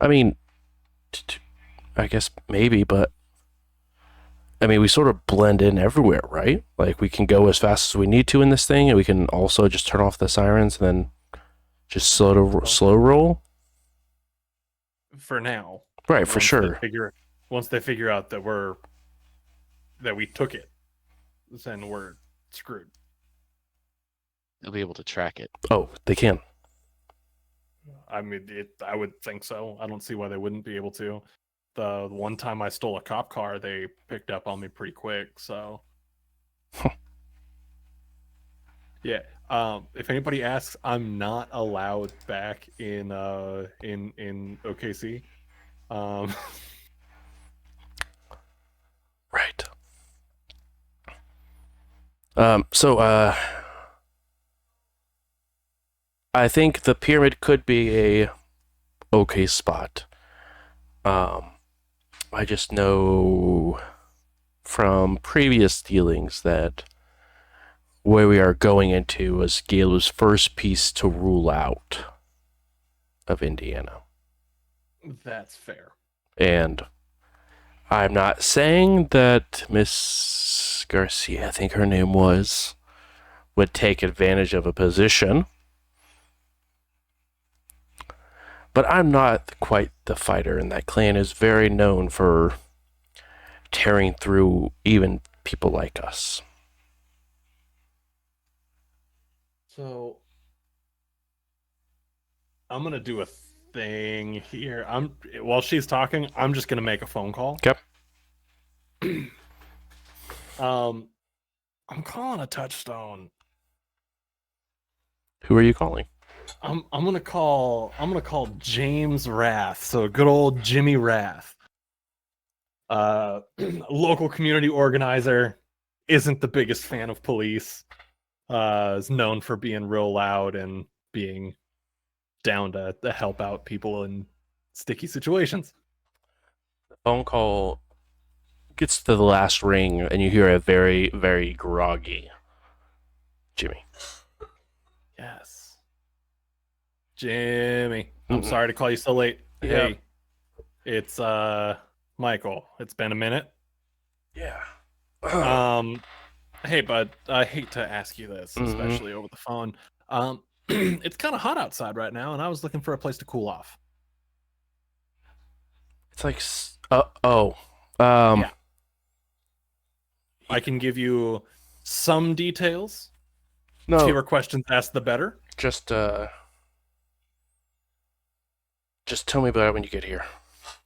Speaker 2: I mean, I guess maybe, but I mean, we sort of blend in everywhere, right? Like, we can go as fast as we need to in this thing, and we can also just turn off the sirens and then just slow roll.
Speaker 1: For now.
Speaker 2: Right, for sure.
Speaker 1: Once they figure out that we took it, then we're screwed.
Speaker 3: They'll be able to track it.
Speaker 2: Oh, they can.
Speaker 1: I mean, I would think so. I don't see why they wouldn't be able to. The one time I stole a cop car, they picked up on me pretty quick. So, yeah. If anybody asks, I'm not allowed back in OKC.
Speaker 2: Right. So I think the pyramid could be a okay spot. I just know from previous dealings that where we are going into was Gala's first piece to rule out of Indiana.
Speaker 1: That's fair.
Speaker 2: And I'm not saying that Miss Garcia, I think her name was, would take advantage of a position. But I'm not quite the fighter, and that clan is very known for tearing through even people like us.
Speaker 1: So I'm gonna do a thing here. While she's talking, I'm just gonna make a phone call.
Speaker 2: Yep.
Speaker 1: I'm calling a touchstone.
Speaker 2: Who are you calling?
Speaker 1: I'm gonna call James Rath. So good old Jimmy Rath. Local community organizer, isn't the biggest fan of police. Is known for being real loud and being down to help out people in sticky situations.
Speaker 2: The phone call gets to the last ring, and you hear a very, very groggy Jimmy.
Speaker 1: Yes. Jimmy, I'm sorry to call you so late.
Speaker 2: Yeah.
Speaker 1: Hey, it's Michael. It's been a minute.
Speaker 2: Yeah.
Speaker 1: Hey bud, I hate to ask you this, especially over the phone. It's kind of hot outside right now, and I was looking for a place to cool off.
Speaker 2: It's like,
Speaker 1: Yeah. I can give you some details.
Speaker 2: No,
Speaker 1: Fewer questions asked, the better.
Speaker 2: just tell me about it when you get here.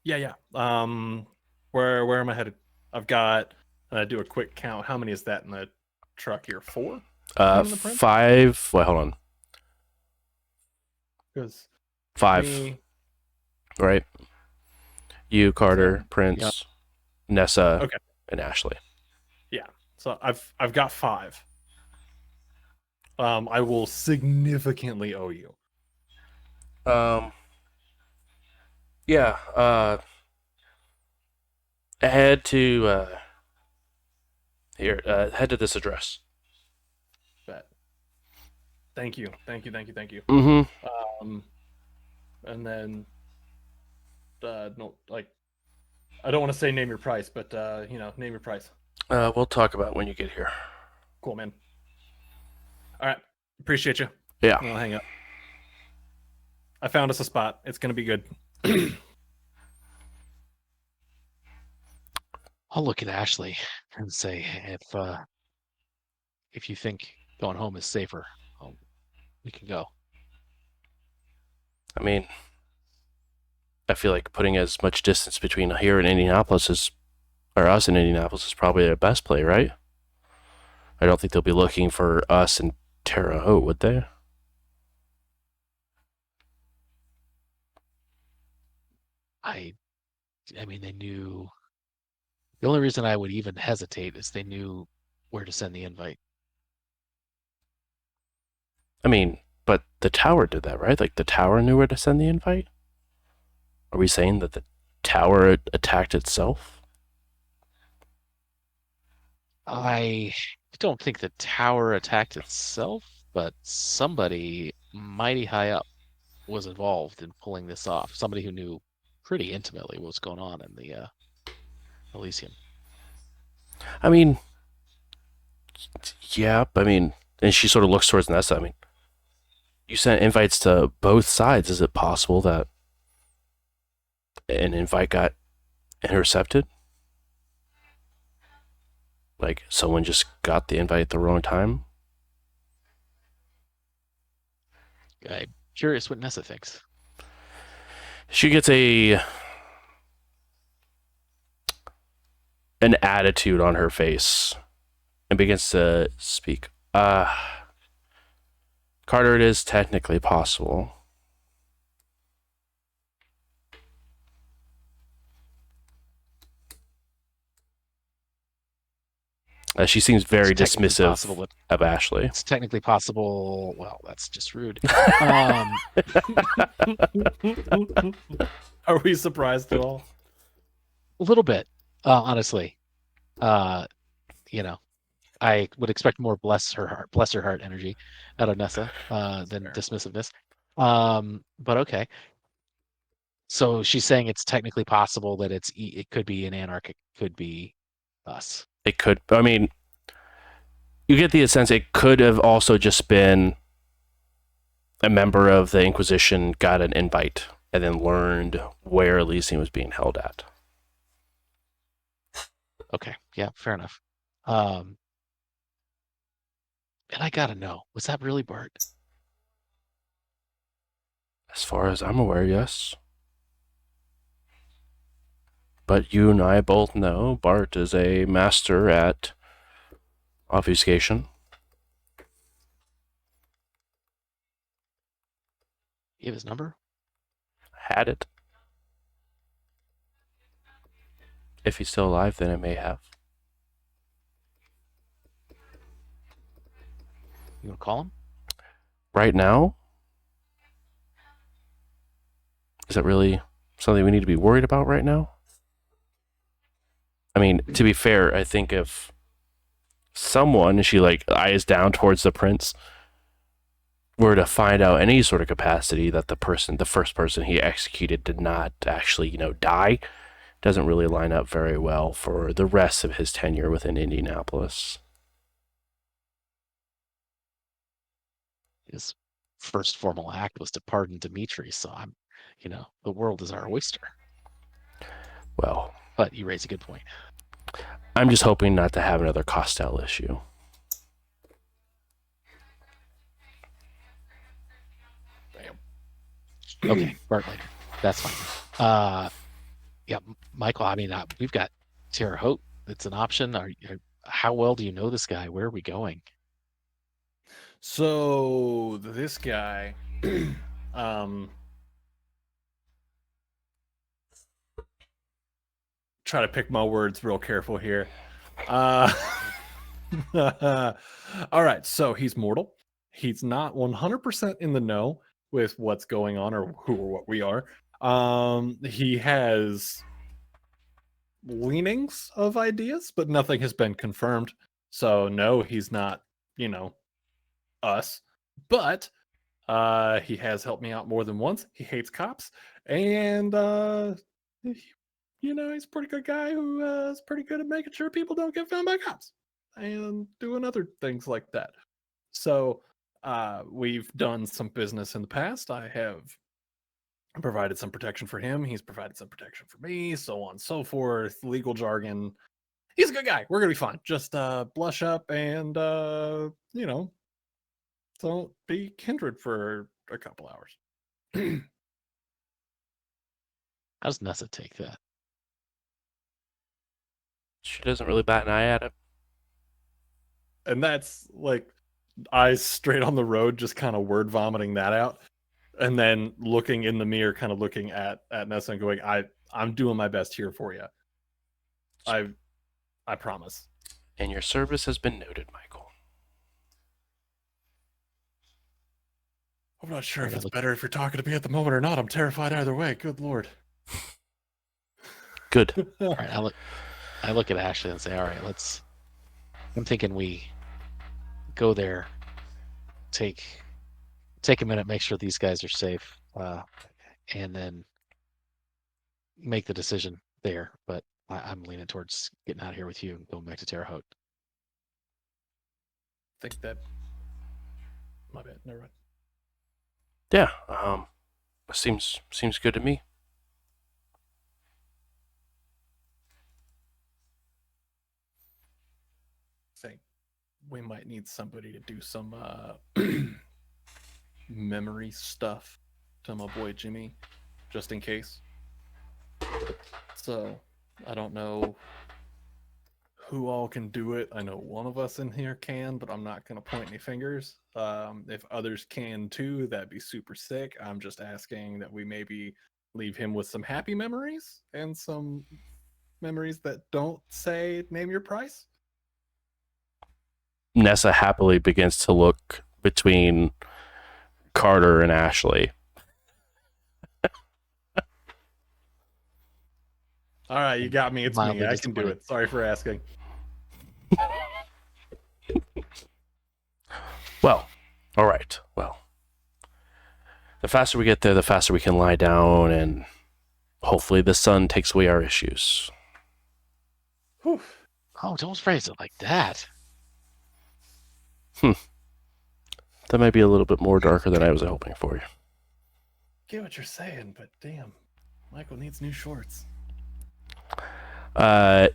Speaker 1: Yeah. Where am I headed? I've got. Do a quick count. How many is that in the truck here? 4.
Speaker 2: 5. Wait, hold on.
Speaker 1: Because
Speaker 2: 5. Right. You, Carter, Prince, Nessa,
Speaker 1: Okay.
Speaker 2: and Ashley.
Speaker 1: Yeah. So I've got 5. I will significantly owe you.
Speaker 2: Yeah. Head to head to this address.
Speaker 1: Bet. Thank you.
Speaker 2: Mm-hmm.
Speaker 1: And then no, like, I don't want to say name your price, but name your price.
Speaker 2: We'll talk about it when you get here.
Speaker 1: Cool, man. All right. Appreciate you.
Speaker 2: Yeah.
Speaker 1: I'll hang up. I found us a spot. It's gonna be good.
Speaker 3: I'll look at Ashley and say, if you think going home is safer, we can go.
Speaker 2: I mean, I feel like putting as much distance between here and Indianapolis or us in Indianapolis is probably their best play, right? I don't think they'll be looking for us in Terre Haute, would they?
Speaker 3: I mean, they knew. The only reason I would even hesitate is they knew where to send the invite.
Speaker 2: I mean, but the tower did that, right? Like, the tower knew where to send the invite? Are we saying that the tower attacked itself?
Speaker 3: I don't think the tower attacked itself, but somebody mighty high up was involved in pulling this off. Somebody who knew pretty intimately what was going on in the Elysium.
Speaker 2: I mean, yeah, I mean, and she sort of looks towards Nessa. I mean, you sent invites to both sides. Is it possible that an invite got intercepted? Like someone just got the invite at the wrong time?
Speaker 3: I'm curious what Nessa thinks.
Speaker 2: She gets an attitude on her face and begins to speak. Carter, it is technically possible. She seems very
Speaker 3: It's technically
Speaker 2: dismissive
Speaker 3: possible that-
Speaker 2: of Ashley.
Speaker 3: It's technically possible. Well, that's just rude.
Speaker 1: Are we surprised at all?
Speaker 3: A little bit, honestly. You know, I would expect more bless her heart energy out of Nessa than
Speaker 1: Fair.
Speaker 3: dismissiveness. But okay. So she's saying it's technically possible that it could be an anarch, it could be us.
Speaker 2: It could, I mean, you get the sense it could have also just been a member of the Inquisition got an invite and then learned where Elysium was being held at.
Speaker 3: Okay, yeah, fair enough. And I gotta know, was that really Bart?
Speaker 2: As far as I'm aware, yes. But you and I both know Bart is a master at obfuscation.
Speaker 3: You have his number?
Speaker 2: Had it. If he's still alive, then it may have.
Speaker 3: You wanna call him?
Speaker 2: Right now? Is that really something we need to be worried about right now? I mean, to be fair, I think if someone, she like eyes down towards the prince, were to find out any sort of capacity that the first person he executed did not actually, die, doesn't really line up very well for the rest of his tenure within Indianapolis.
Speaker 3: His first formal act was to pardon Dimitri, so the world is our oyster.
Speaker 2: Well,
Speaker 3: But you raise a good point.
Speaker 2: I'm just hoping not to have another Costell issue.
Speaker 3: Okay, Bart later. That's fine. Yeah, Michael. I mean, we've got Terre Haute. It's an option. How well do you know this guy? Where are we going?
Speaker 1: So this guy, try to pick my words real careful here. All right, so he's mortal. He's not 100% in the know with what's going on or who or what we are. He has leanings of ideas, but nothing has been confirmed. So no, he's not, us. But he has helped me out more than once. He hates cops, and he's a pretty good guy who is pretty good at making sure people don't get found by cops and doing other things like that. So we've done some business in the past. I have provided some protection for him. He's provided some protection for me, so on and so forth. Legal jargon. He's a good guy. We're gonna be fine. Just blush up and don't be Kindred for a couple hours.
Speaker 3: How does Nessa take that?
Speaker 2: She doesn't really bat an eye at it.
Speaker 1: And that's like eyes straight on the road, just kind of word vomiting that out. And then looking in the mirror, kind of looking at Nessa and going, I'm doing my best here for you. I promise.
Speaker 2: And your service has been noted, Michael.
Speaker 1: I'm not sure if it's better if you're talking to me at the moment or not. I'm terrified either way. Good Lord.
Speaker 2: Good.
Speaker 3: All right, I look at Ashley and say, all right, I'm thinking we go there, take a minute, make sure these guys are safe, and then make the decision there. But I'm leaning towards getting out of here with you and going back to Terre Haute.
Speaker 1: Think that. My bad. Never mind.
Speaker 2: Yeah. Seems good to me.
Speaker 1: Think we might need somebody to do some memory stuff to my boy Jimmy, just in case. So I don't know who all can do it. I know one of us in here can, but I'm not going to point any fingers. If others can too, that'd be super sick. I'm just asking that we maybe leave him with some happy memories and some memories that don't say name your price.
Speaker 2: Nessa happily begins to look between Carter and Ashley.
Speaker 1: All right, you got me. It's me.
Speaker 3: Mildly
Speaker 1: I can do
Speaker 3: disappointed.
Speaker 1: it. Sorry for asking.
Speaker 2: Well, all right. Well, the faster we get there, the faster we can lie down, and hopefully the sun takes away our issues.
Speaker 1: Whew.
Speaker 3: Oh, don't phrase it like that.
Speaker 2: That might be a little bit more darker than I was hoping for you.
Speaker 1: Get what you're saying, but damn, Michael needs new shorts.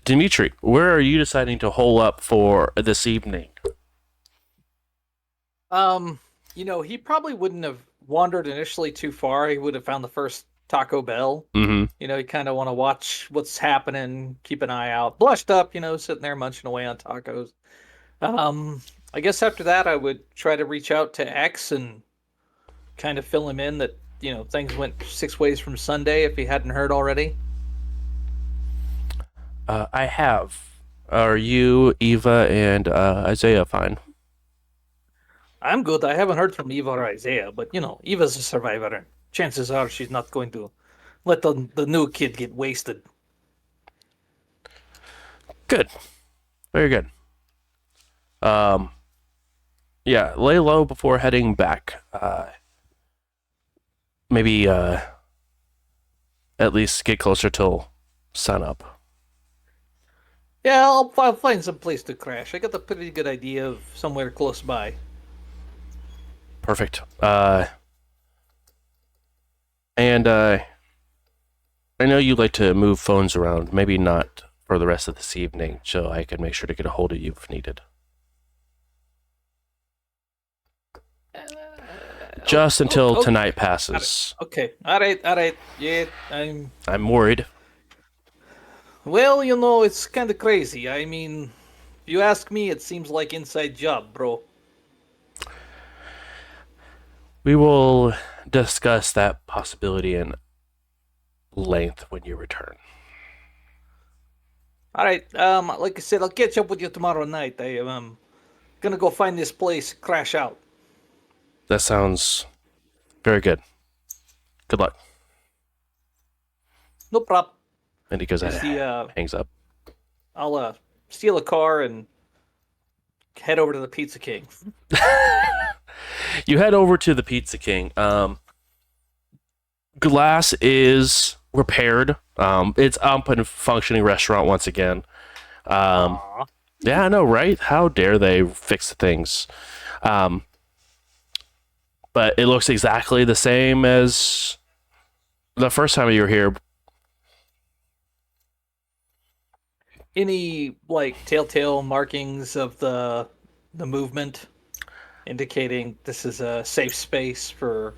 Speaker 2: Dimitri, where are you deciding to hole up for this evening?
Speaker 5: He probably wouldn't have wandered initially too far. He would have found the first Taco Bell.
Speaker 2: Mm-hmm.
Speaker 5: You kind of want to watch what's happening, keep an eye out. Blushed up, sitting there munching away on tacos. I guess after that, I would try to reach out to X and kind of fill him in that, things went 6 ways from Sunday if he hadn't heard already.
Speaker 2: I have. Are you, Eva, and Isaiah fine?
Speaker 5: I'm good. I haven't heard from Eva or Isaiah, but, Eva's a survivor. And chances are she's not going to let the new kid get wasted.
Speaker 2: Good. Very good. Yeah, lay low before heading back. Maybe at least get closer till sunup.
Speaker 5: Yeah, I'll find some place to crash. I got a pretty good idea of somewhere close by.
Speaker 2: Perfect. And I know you like to move phones around. Maybe not for the rest of this evening, so I can make sure to get a hold of you if needed. Just until
Speaker 5: okay.
Speaker 2: tonight passes.
Speaker 5: Okay, all right. Yeah,
Speaker 2: I'm worried.
Speaker 5: Well, it's kind of crazy. I mean, if you ask me, it seems like inside job, bro.
Speaker 2: We will discuss that possibility in length when you return.
Speaker 5: All right. Like I said, I'll catch up with you tomorrow night. I am gonna go find this place, crash out.
Speaker 2: That sounds very good. Good luck.
Speaker 5: No problem.
Speaker 2: And he goes ahead, hangs up.
Speaker 5: I'll steal a car and head over to the Pizza King.
Speaker 2: You head over to the Pizza King. Glass is repaired. It's up and functioning restaurant once again. Yeah, I know, right? How dare they fix things? But it looks exactly the same as the first time you were here.
Speaker 5: Any telltale markings of the movement indicating this is a safe space for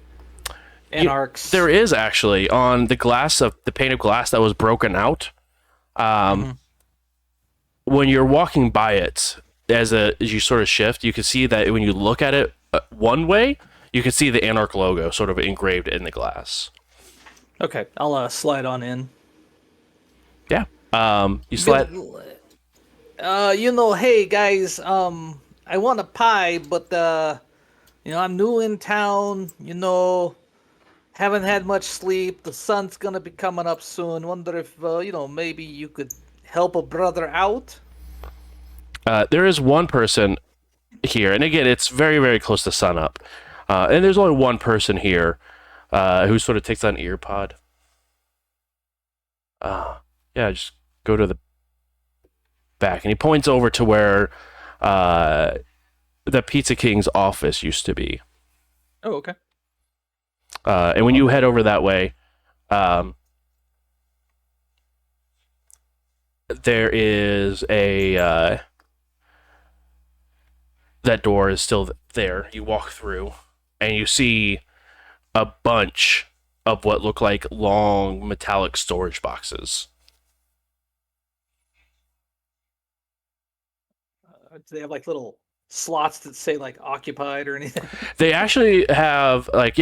Speaker 5: anarchs?
Speaker 2: There is actually on the glass of the pane of glass that was broken out. When you're walking by it, as you sort of shift, you can see that when you look at it one way, you can see the Anarch logo sort of engraved in the glass.
Speaker 5: Okay, I'll slide on in.
Speaker 2: Yeah. You slide.
Speaker 5: Hey guys, I want a pie, but I'm new in town. Haven't had much sleep. The sun's gonna be coming up soon. Wonder if maybe you could help a brother out.
Speaker 2: There is one person here, and again, it's very, very close to sunup. And there's only one person here who sort of takes on ear pod. Yeah, just go to the back, and he points over to where the Pizza King's office used to be.
Speaker 5: Oh, okay.
Speaker 2: And when you head over that way, there is a that door is still there. You walk through, and you see a bunch of what look like long metallic storage boxes.
Speaker 5: Do they have like little slots that say like occupied or anything?
Speaker 2: They actually have like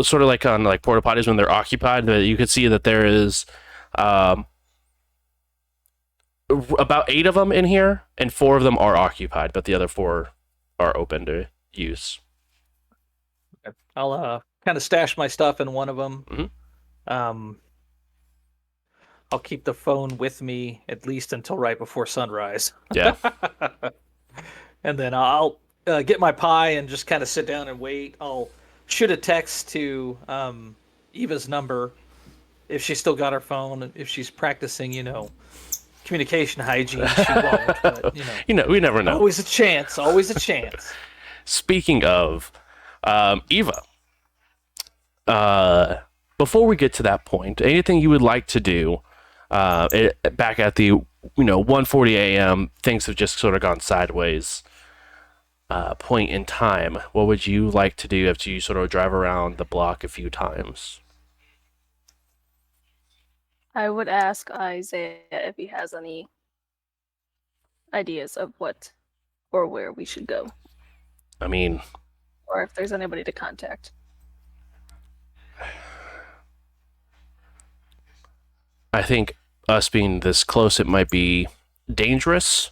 Speaker 2: sort of like on like porta potties when they're occupied. You can see that there is about 8 of them in here, and 4 of them are occupied, but the other 4 are open to use.
Speaker 5: I'll kind of stash my stuff in one of them.
Speaker 2: Mm-hmm.
Speaker 5: I'll keep the phone with me at least until right before sunrise.
Speaker 2: Yeah.
Speaker 5: And then I'll get my pie and just kind of sit down and wait. I'll shoot a text to Eva's number if she's still got her phone. If she's practicing, communication hygiene, she won't. But,
Speaker 2: we never know.
Speaker 5: always a chance. Always a chance.
Speaker 2: Speaking of Eva, before we get to that point, anything you would like to do back at the 1:40 a.m. things have just sort of gone sideways point in time, what would you like to do after you sort of drive around the block a few times?
Speaker 4: I would ask Isaiah if he has any ideas of what or where we should go,
Speaker 2: I mean,
Speaker 4: or if there's anybody to contact.
Speaker 2: I think us being this close, it might be dangerous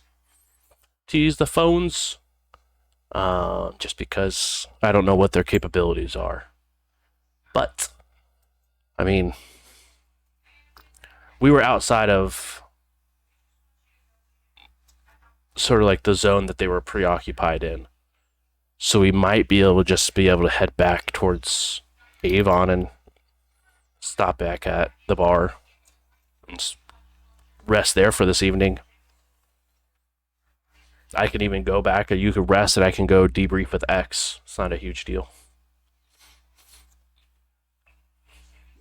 Speaker 2: to use the phones, just because I don't know what their capabilities are. But, I mean, we were outside of sort of like the zone that they were preoccupied in. So we might be able to head back towards Avon and stop back at the bar and rest there for this evening. I can even go back, or you could rest, and I can go debrief with X. It's not a huge deal.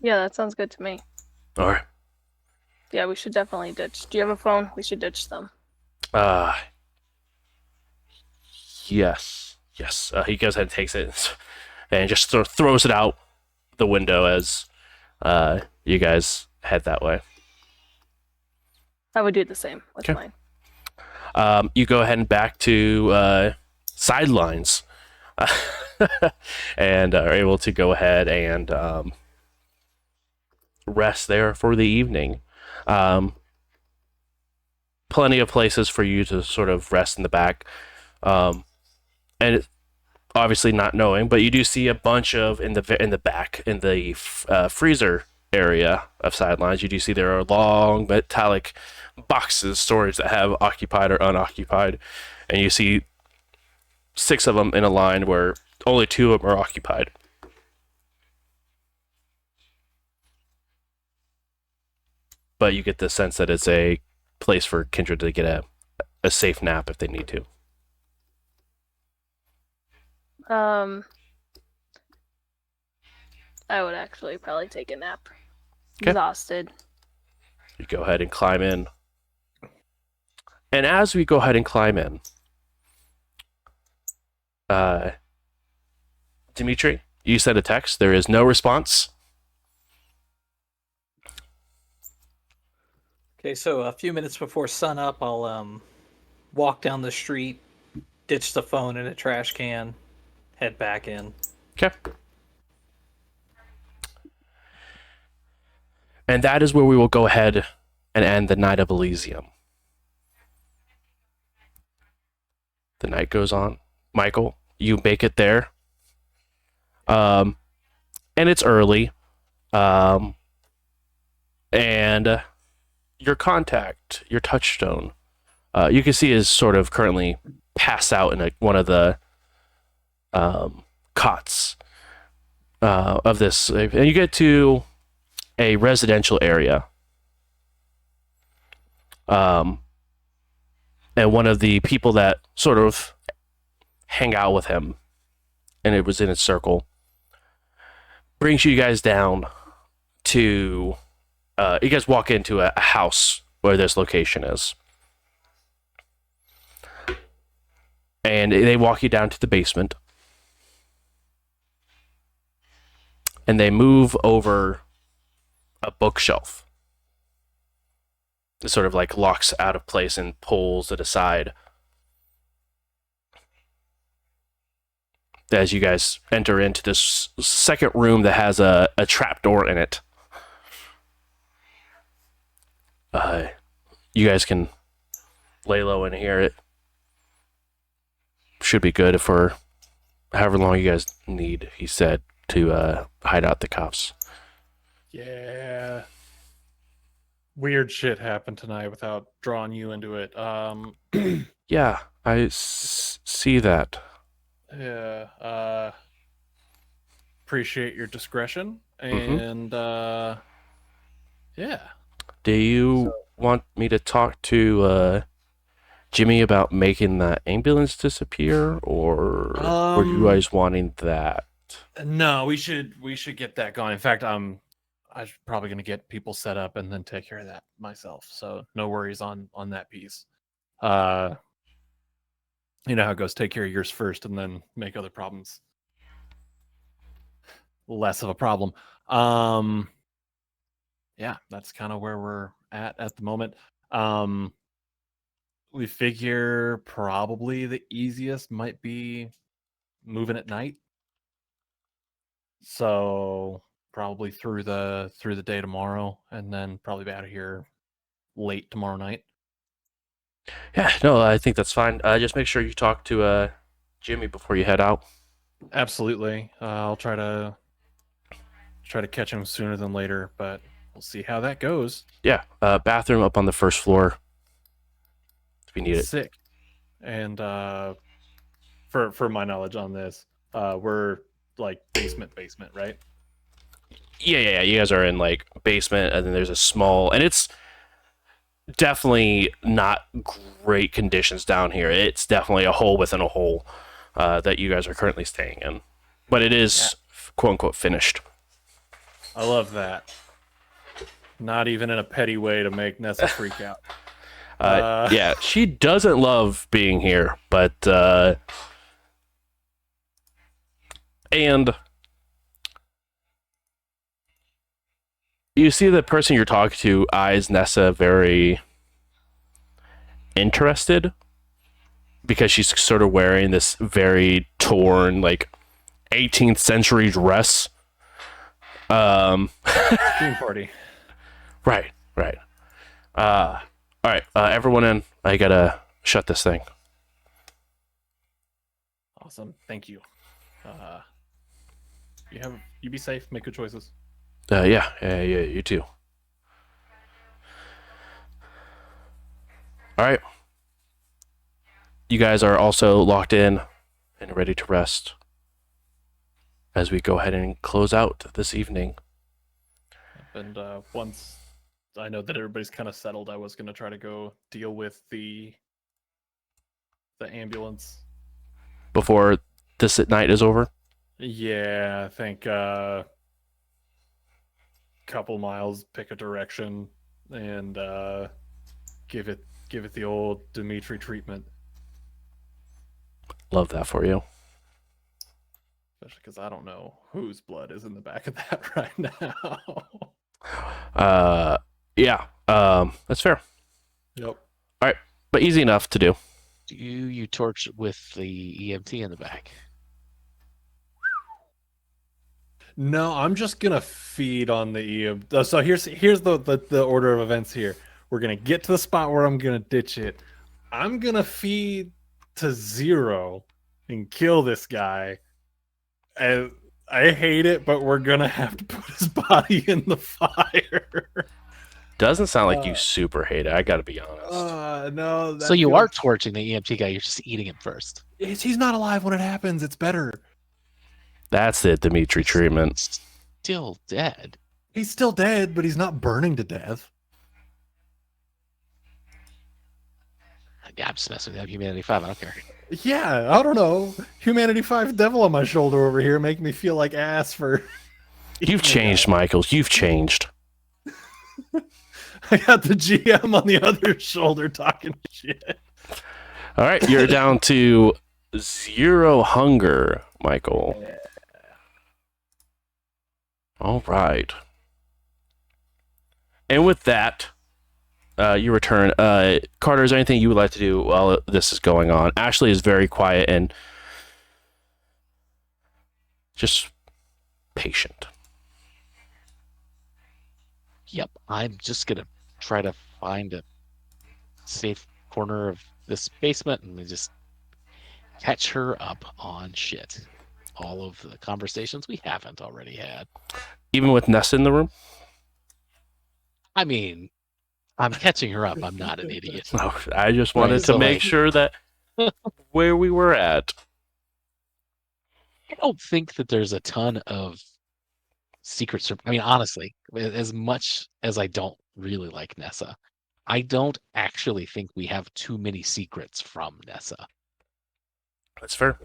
Speaker 4: Yeah, that sounds good to me.
Speaker 2: All right.
Speaker 4: Yeah, we should definitely ditch. Do you have a phone? We should ditch them.
Speaker 2: Yes. He goes ahead and takes it and just throws it out the window as you guys head that way.
Speaker 4: I would do the same with
Speaker 2: Okay.
Speaker 4: mine.
Speaker 2: You go ahead and back to sidelines and are able to go ahead and rest there for the evening. Plenty of places for you to sort of rest in the back. And obviously not knowing, but you do see a bunch of in the back in the freezer area of sidelines. You do see there are long metallic boxes storage that have occupied or unoccupied, and you see 6 of them in a line where only 2 of them are occupied. But you get the sense that it's a place for Kindred to get a safe nap if they need to.
Speaker 4: I would actually probably take a nap.
Speaker 2: Okay.
Speaker 4: Exhausted.
Speaker 2: You go ahead and climb in. And as we go ahead and climb in, Dimitri, you sent a text. There is no response.
Speaker 5: Okay, so a few minutes before sunup, I'll walk down the street, ditch the phone in a trash can, head back in.
Speaker 2: Okay. And that is where we will go ahead and end the night of Elysium. The night goes on. Michael, you make it there. And it's early. And your contact, your touchstone, you can see is sort of currently passed out in one of the cots of this. And you get to a residential area. And one of the people that sort of hang out with him, and it was in his circle, brings you guys down to. You guys walk into a house where this location is. And they walk you down to the basement. And they move over a bookshelf. It sort of like locks out of place and pulls it aside. As you guys enter into this second room that has a trapdoor in it. You guys can lay low in here. It should be good for however long you guys need, he said, to hide out the cops.
Speaker 1: Yeah. Weird shit happened tonight without drawing you into it.
Speaker 2: Yeah, I see that.
Speaker 1: Yeah. Appreciate your discretion.
Speaker 2: Mhm.
Speaker 1: And yeah.
Speaker 2: Do you want me to talk to Jimmy about making that ambulance disappear, or were you guys wanting that?
Speaker 1: No, we should get that going. In fact, I'm probably gonna get people set up and then take care of that myself. So no worries on that piece. You know how it goes. Take care of yours first, and then make other problems less of a problem. Yeah, that's kind of where we're at the moment. We figure probably the easiest might be moving at night. So probably through the day tomorrow, and then probably be out of here late tomorrow night.
Speaker 2: Yeah, no, I think that's fine. Just make sure you talk to Jimmy before you head out.
Speaker 1: Absolutely. I'll try to catch him sooner than later, but we'll see how that goes.
Speaker 2: Yeah, bathroom up on the first floor. If you need it.
Speaker 1: Sick. And for my knowledge on this, we're like basement, right?
Speaker 2: Yeah. You guys are in like basement, and then there's a small, and it's definitely not great conditions down here. It's definitely a hole within a hole that you guys are currently staying in, but it is quote unquote finished.
Speaker 1: I love that. Not even in a petty way to make Nessa freak out.
Speaker 2: Yeah, she doesn't love being here, but and you see the person you're talking to eyes Nessa very interested because she's sort of wearing this very torn, like 18th century dress.
Speaker 1: Dream party.
Speaker 2: Right. All right, everyone in. I gotta shut this thing.
Speaker 1: Awesome. Thank you. You be safe. Make good choices.
Speaker 2: Yeah, you too. All right. You guys are also locked in and ready to rest as we go ahead and close out this evening.
Speaker 1: And once I know that everybody's kind of settled, I was gonna try to go deal with the ambulance
Speaker 2: Before this night is over?
Speaker 1: Yeah, I think couple miles, pick a direction, and give it the old Dimitri treatment.
Speaker 2: Love that for you.
Speaker 1: Especially because I don't know whose blood is in the back of that right now.
Speaker 2: Yeah, that's fair.
Speaker 1: Yep.
Speaker 2: All right, but easy enough to do.
Speaker 3: Do you torch with the EMT in the back?
Speaker 1: No, I'm just gonna feed on the EM. So here's the order of events here. We're gonna get to the spot where I'm gonna ditch it. I'm gonna feed to Zero and kill this guy. And I hate it, but we're gonna have to put his body in the fire.
Speaker 2: Doesn't sound like you super hate it. I gotta be honest.
Speaker 1: No.
Speaker 3: So you are torching the EMT guy. You're just eating him first.
Speaker 1: He's not alive when it happens. It's better.
Speaker 2: That's it, Dimitri treatment.
Speaker 3: Still dead.
Speaker 1: He's still dead, but he's not burning to death.
Speaker 3: Yeah, I'm just messing with Humanity 5. I don't care.
Speaker 1: Yeah, I don't know. Humanity 5 devil on my shoulder over here making me feel like ass for.
Speaker 2: You've changed, Michael. You've changed.
Speaker 1: I got the GM on the other shoulder talking shit.
Speaker 2: All right, you're down to 0 hunger, Michael.
Speaker 1: Yeah.
Speaker 2: All right. And with that, you return. Carter, is there anything you would like to do while this is going on? Ashley is very quiet and just patient.
Speaker 3: Yep, I'm just gonna try to find a safe corner of this basement and just catch her up on shit. All of the conversations we haven't already had.
Speaker 2: Even with Nessa in the room?
Speaker 3: I mean, I'm catching her up. I'm not an idiot.
Speaker 2: Oh, I just wanted to
Speaker 3: so,
Speaker 2: make
Speaker 3: like-
Speaker 2: sure that where we were at.
Speaker 3: I don't think that there's a ton of secrets. I mean, honestly, as much as I don't really like Nessa, I don't actually think we have too many secrets from Nessa.
Speaker 2: That's fair.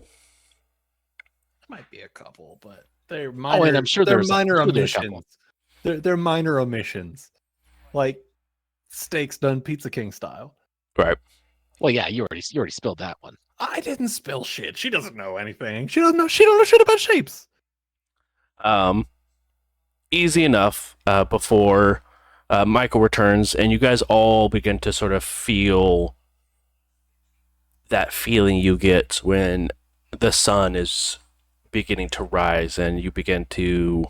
Speaker 1: Might be a couple, but they're minor.
Speaker 3: and I'm sure
Speaker 1: they're
Speaker 3: there's
Speaker 1: minor
Speaker 3: I'm sure there are a couple.
Speaker 1: omissions. They're minor omissions, like steaks done Pizza King style.
Speaker 2: Right.
Speaker 3: Well, yeah, you already spilled that one.
Speaker 1: I didn't spill shit. She doesn't know anything. She don't know shit about shapes.
Speaker 2: Easy enough before Michael returns, and you guys all begin to sort of feel that feeling you get when the sun is beginning to rise, and you begin to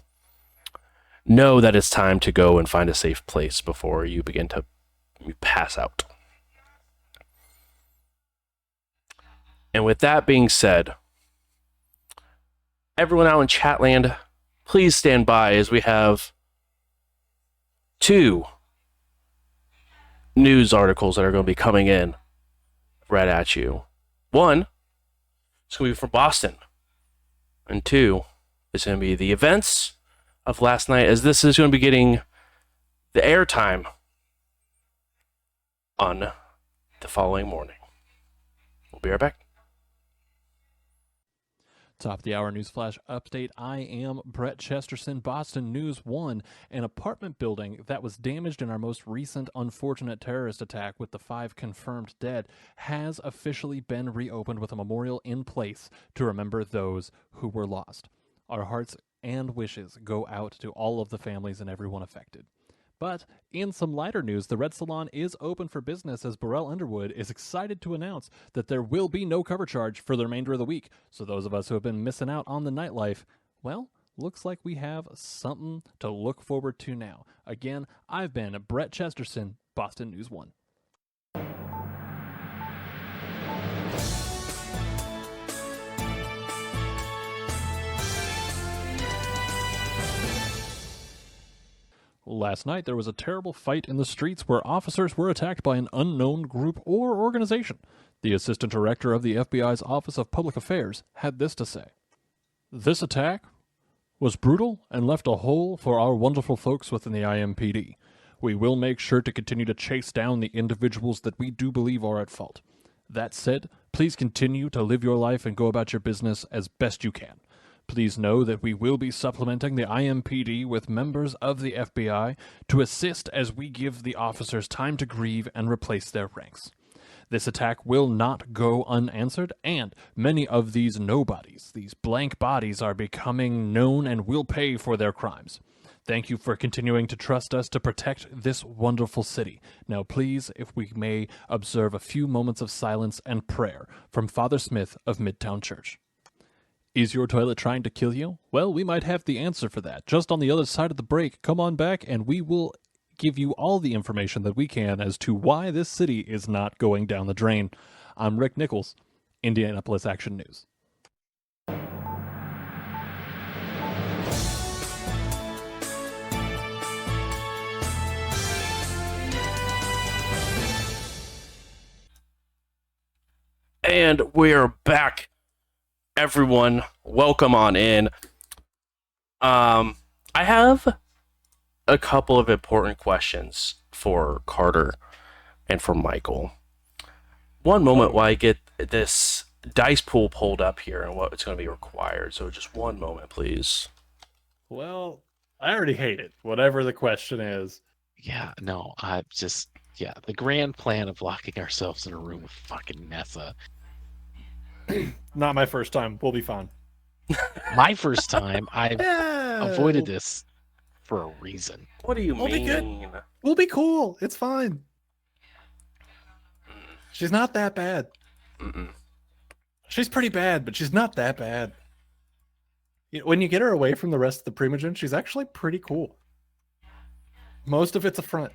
Speaker 2: know that it's time to go and find a safe place before you begin to pass out. And with that being said, everyone out in Chatland, please stand by as we have 2 news articles that are going to be coming in right at you. 1 is going to be from Boston, and 2 is going to be the events of last night, as this is going to be getting the airtime on the following morning. We'll be right back.
Speaker 6: Top of the hour news flash update. I am Brett Chesterton, Boston News 1. An apartment building that was damaged in our most recent unfortunate terrorist attack with the 5 confirmed dead has officially been reopened with a memorial in place to remember those who were lost. Our hearts and wishes go out to all of the families and everyone affected. But in some lighter news, the Red Salon is open for business as Berel Underwood is excited to announce that there will be no cover charge for the remainder of the week. So those of us who have been missing out on the nightlife, well, looks like we have something to look forward to now. Again, I've been Brett Chesterton, Boston News 1. Last night, there was a terrible fight in the streets where officers were attacked by an unknown group or organization. The assistant director of the FBI's Office of Public Affairs had this to say. This attack was brutal and left a hole for our wonderful folks within the IMPD. We will make sure to continue to chase down the individuals that we do believe are at fault. That said, please continue to live your life and go about your business as best you can. Please know that we will be supplementing the IMPD with members of the FBI to assist as we give the officers time to grieve and replace their ranks. This attack will not go unanswered, and many of these nobodies, these blank bodies, are becoming known and will pay for their crimes. Thank you for continuing to trust us to protect this wonderful city. Now please, if we may, observe a few moments of silence and prayer from Father Smith of Midtown Church. Is your toilet trying to kill you? Well, we might have the answer for that. Just on the other side of the break, come on back and we will give you all the information that we can as to why this city is not going down the drain. I'm Rick Nichols, Indianapolis Action News.
Speaker 2: And we're back. Everyone, welcome on in. I have a couple of important questions for Carter and for Michael. one moment while I get this dice pool pulled up here and what's going to be required. So just one moment, please.
Speaker 1: Well, I already hate it. Whatever the question is.
Speaker 3: Yeah, no, I just the grand plan of locking ourselves in a room with fucking Nessa.
Speaker 1: Not my first time. We'll be fine.
Speaker 3: My first time, I've
Speaker 1: Yeah.
Speaker 3: avoided this for a reason.
Speaker 2: What do you
Speaker 1: We'll be good.
Speaker 2: mean?
Speaker 1: We'll be cool. It's fine. She's not that bad.
Speaker 2: Mm-mm.
Speaker 1: She's pretty bad, but she's not that bad. When you get her away from the rest of the Primogen, she's actually pretty cool. Most of it's a front.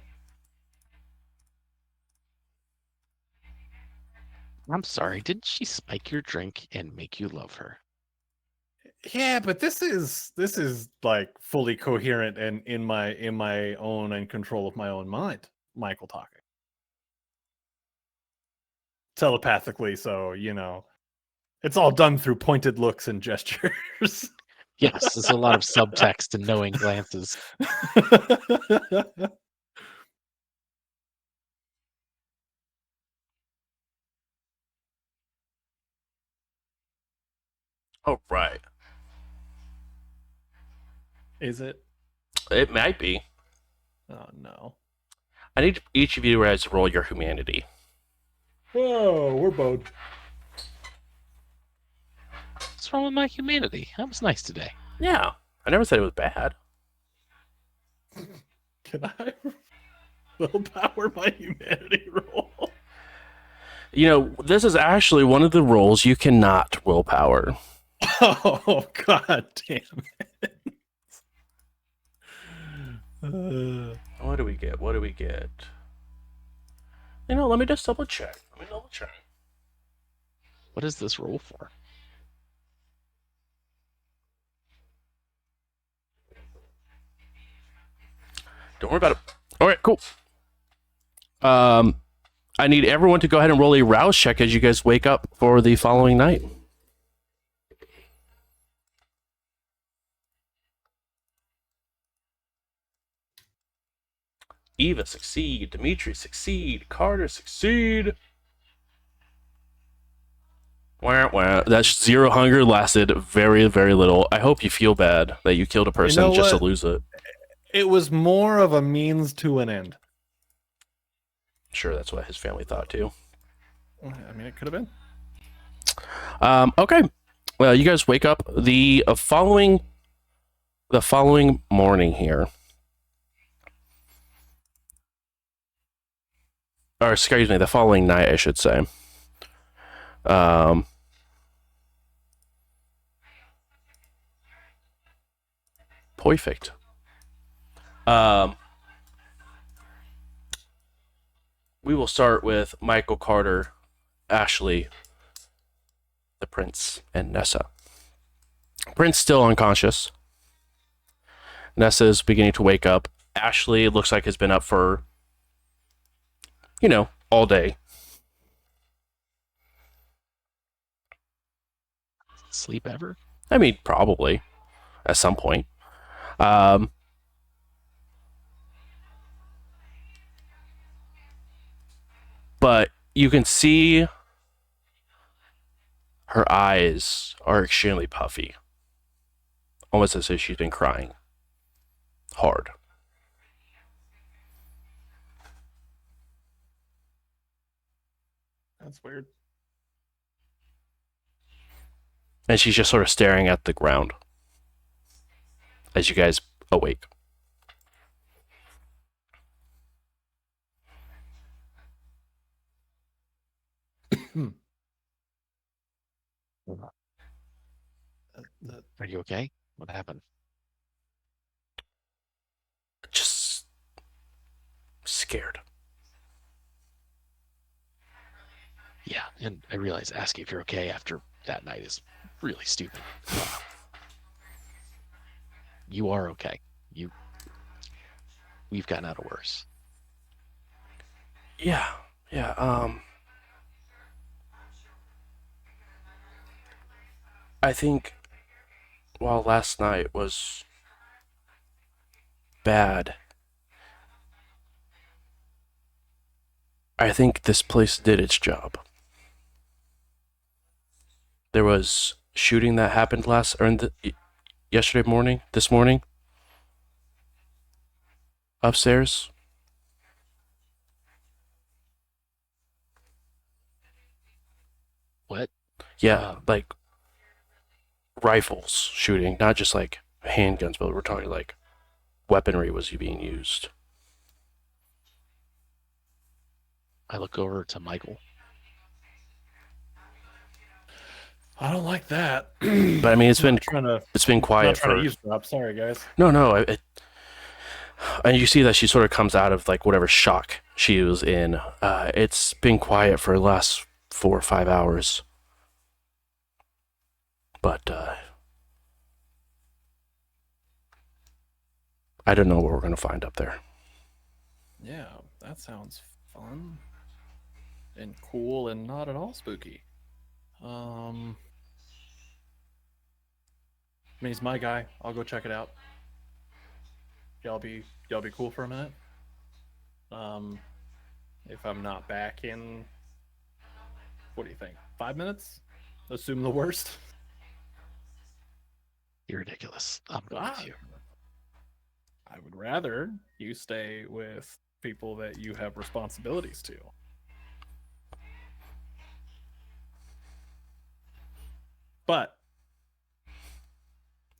Speaker 3: I'm sorry, didn't she spike your drink and make you love her?
Speaker 1: Yeah, but this is like fully coherent and in my own and control of my own mind. Michael talking telepathically, so it's all done through pointed looks and gestures.
Speaker 3: Yes, there's a lot of subtext and knowing glances.
Speaker 2: Oh, right.
Speaker 1: Is it?
Speaker 2: It might be.
Speaker 1: Oh no.
Speaker 2: I need each of you guys to roll your humanity.
Speaker 1: Whoa, we're bowed.
Speaker 3: What's wrong with my humanity? That was nice today.
Speaker 2: Yeah. I never said it was bad.
Speaker 1: Can I willpower my humanity roll?
Speaker 2: This is actually one of the rolls you cannot willpower.
Speaker 1: Oh, god damn it.
Speaker 2: What do we get? What do we get? Let me just double check.
Speaker 3: What is this roll for?
Speaker 2: Don't worry about it. All right, cool. I need everyone to go ahead and roll a rouse check as you guys wake up for the following night. Eva, succeed. Dimitri, succeed. Carter, succeed. Wah, wah. That 0 hunger lasted very, very little. I hope you feel bad that you killed a person just to lose it.
Speaker 1: It was more of a means to an end.
Speaker 2: Sure, that's what his family thought too.
Speaker 1: I mean, it could have been.
Speaker 2: Okay. Well, you guys wake up the following morning here. Or excuse me, the following night, I should say. Perfect. We will start with Michael, Carter, Ashley, the Prince, and Nessa. Prince still unconscious. Nessa is beginning to wake up. Ashley looks like has been up for, all day.
Speaker 3: Sleep ever?
Speaker 2: I mean, probably at some point. But you can see her eyes are extremely puffy. Almost as if she's been crying hard.
Speaker 1: That's weird.
Speaker 2: And she's just sort of staring at the ground as you guys awake.
Speaker 3: Are you okay? What happened?
Speaker 2: Just scared.
Speaker 3: Yeah, and I realize asking if you're okay after that night is really stupid. You are okay. We've gotten out of worse.
Speaker 2: Yeah. I think while last night was bad, I think this place did its job. there was shooting that happened this morning, upstairs.
Speaker 3: What?
Speaker 2: Yeah, like rifles shooting, not just like handguns, but we're talking like weaponry was being used.
Speaker 3: I look over to Michael.
Speaker 1: I don't like that.
Speaker 2: But I mean, it's been
Speaker 1: trying to
Speaker 2: quiet
Speaker 1: trying
Speaker 2: for.
Speaker 1: to eavesdrop. Sorry, guys.
Speaker 2: No. And you see that she sort of comes out of like whatever shock she was in. It's been quiet for the last 4 or 5 hours. But I don't know what we're going to find up there.
Speaker 1: Yeah, that sounds fun and cool and not at all spooky. I mean, he's my guy. I'll go check it out. Y'all be cool for a minute. If I'm not back in, what do you think? 5 minutes? Assume the worst.
Speaker 3: You're ridiculous. I'm going with you.
Speaker 1: I would rather you stay with people that you have responsibilities to. But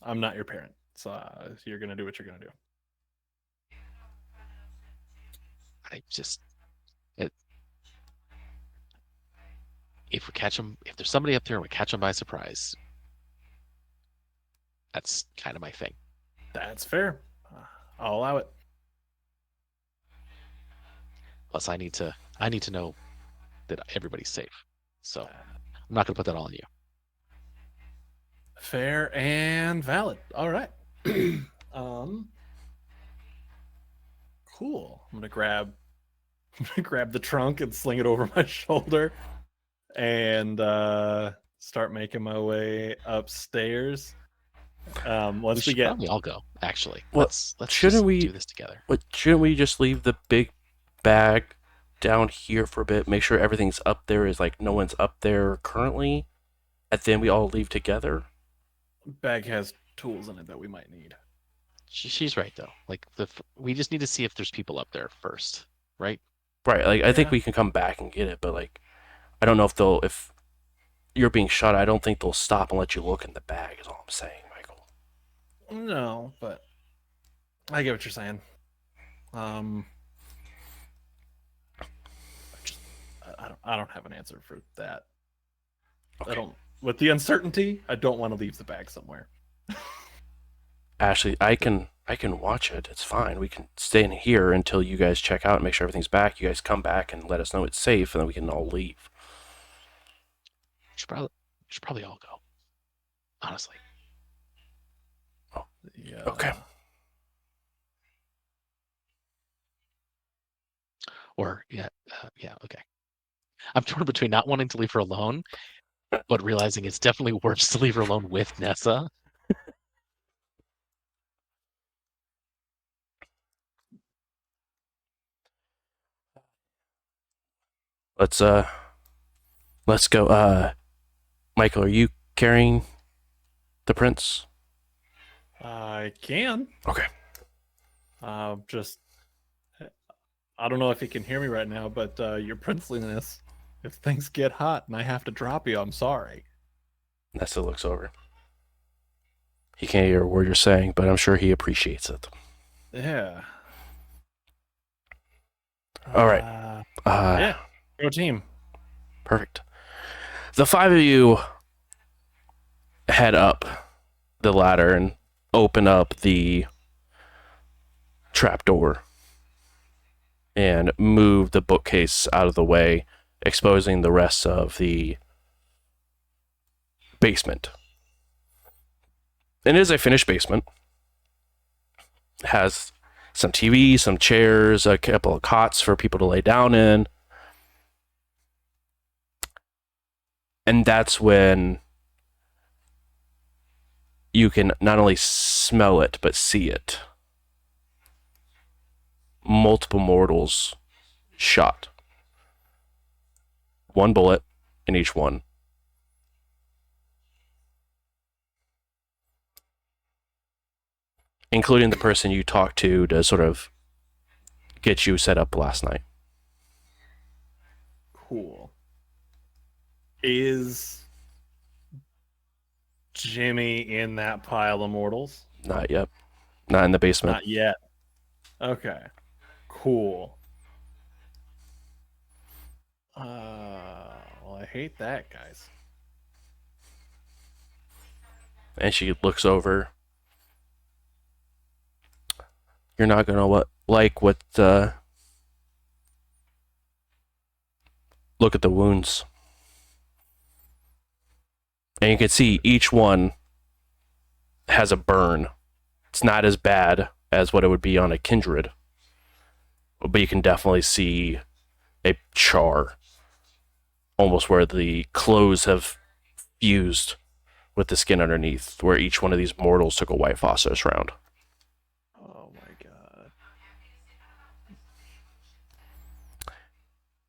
Speaker 1: I'm not your parent, so you're gonna do what you're gonna do.
Speaker 3: If we catch them, if there's somebody up there and we catch them by surprise, that's kind of my thing.
Speaker 1: That's fair. I'll allow it.
Speaker 3: Plus, I need to know that everybody's safe. So I'm not going to put that all on you.
Speaker 1: Fair and valid. All right. Cool. I'm gonna grab the trunk and sling it over my shoulder and start making my way upstairs. Once we get
Speaker 3: probably all go. Actually,
Speaker 2: Well,
Speaker 3: let's
Speaker 2: shouldn't
Speaker 3: just
Speaker 2: we-
Speaker 3: do this together?
Speaker 2: Shouldn't we just leave the big bag down here for a bit? Make sure everything's up there is like no one's up there currently, and then we all leave together.
Speaker 1: bag has tools in it that we might need.
Speaker 3: She's right though. Like we just need to see if there's people up there first, right?
Speaker 2: Right. Like I think
Speaker 1: Yeah.
Speaker 2: we can come back and get it, but like I don't know if you're being shot. I don't think they'll stop and let you look in the bag. Is all I'm saying, Michael.
Speaker 1: No, but I get what you're saying. I don't have an answer for that.
Speaker 2: Okay.
Speaker 1: I don't. With the uncertainty, I don't want to leave the bag somewhere.
Speaker 2: Ashley, I can watch it. It's fine. We can stay in here until you guys check out and make sure everything's back. You guys come back and let us know it's safe, and then we can all leave.
Speaker 3: Should probably all go. Honestly.
Speaker 1: Yeah.
Speaker 2: Okay.
Speaker 3: Or yeah, okay. I'm torn between not wanting to leave her alone, but realizing it's definitely worse to leave her alone with Nessa.
Speaker 2: Let's go. Michael, are you carrying the prince?
Speaker 1: I can.
Speaker 2: Okay.
Speaker 1: Just I don't know if you can hear me right now, but your princeliness. If things get hot and I have to drop you, I'm sorry.
Speaker 2: Nessa looks over. He can't hear a word you're saying, but I'm sure he appreciates it.
Speaker 1: Yeah.
Speaker 2: All right.
Speaker 1: Yeah. Go team.
Speaker 2: Perfect. The 5 of you head up the ladder and open up the trapdoor and move the bookcase out of the way, exposing the rest of the basement. It is a finished basement. It has some TV, some chairs, a couple of cots for people to lay down in. And that's when you can not only smell it, but see it. Multiple mortals shot. 1 bullet in each one. including the person you talked to sort of get you set up last night.
Speaker 1: Cool. Is Jimmy in that pile of mortals?
Speaker 2: Not yet. Not in the basement.
Speaker 1: Not yet. Okay. Cool. Well, I hate that, guys.
Speaker 2: And she looks over. You're not gonna like what look at the wounds. And you can see each one has a burn. It's not as bad as what it would be on a Kindred. But you can definitely see a char. Almost where the clothes have fused with the skin underneath, where each one of these mortals took a white phosphorus round.
Speaker 1: Oh my god.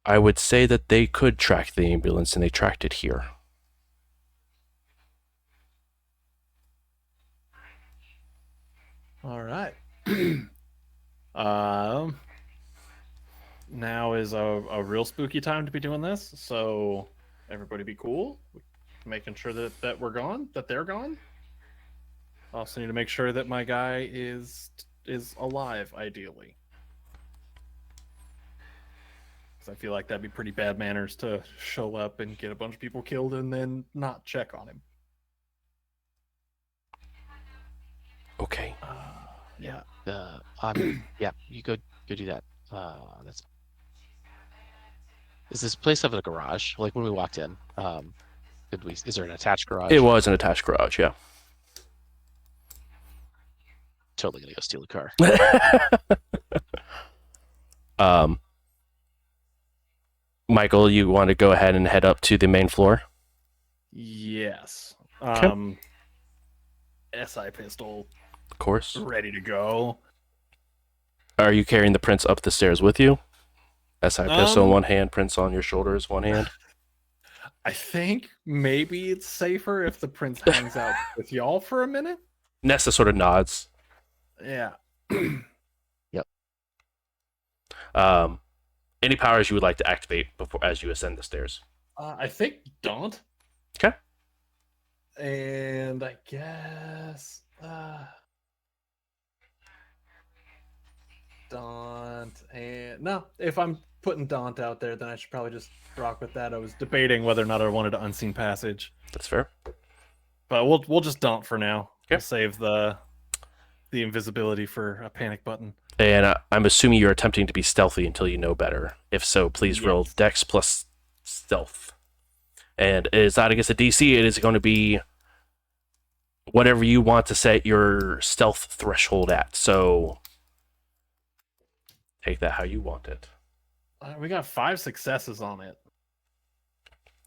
Speaker 2: I would say that they could track the ambulance, and they tracked it here.
Speaker 1: All right. Now is a real spooky time to be doing this, so everybody be cool, making sure that we're gone, that they're gone. Also need to make sure that my guy is alive, ideally. Because I feel like that'd be pretty bad manners to show up and get a bunch of people killed and then not check on him.
Speaker 2: Okay.
Speaker 1: Yeah.
Speaker 3: Yeah, you go do that. That's. Is this place have a garage? Like when we walked in, is there an attached garage?
Speaker 2: It was an attached garage, yeah.
Speaker 3: Totally gonna go steal a car.
Speaker 2: Michael, you want to go ahead and head up to the main floor?
Speaker 1: Yes. SI pistol
Speaker 2: Of course.
Speaker 1: ready to go.
Speaker 2: Are you carrying the prince up the stairs with you? SI pistol in one hand, prince on your shoulders, one hand.
Speaker 1: I think maybe it's safer if the prince hangs out with y'all for a minute.
Speaker 2: Nesta sort of nods.
Speaker 1: Yeah.
Speaker 3: Yep.
Speaker 2: Any powers you would like to activate before as you ascend the stairs?
Speaker 1: I think Daunt.
Speaker 2: Okay.
Speaker 1: And I guess Daunt and no, if I'm putting Daunt out there, then I should probably just rock with that. I was debating whether or not I wanted an unseen passage,
Speaker 2: That's fair.
Speaker 1: but we'll just Daunt for now.
Speaker 2: Okay.
Speaker 1: We'll save the invisibility for a panic button.
Speaker 2: And I'm assuming you're attempting to be stealthy until you know better. If so, please roll
Speaker 1: Yes.
Speaker 2: Dex plus Stealth. And it is not against a DC. It is going to be whatever you want to set your stealth threshold at. So take that how you want it.
Speaker 1: We got 5 successes on it.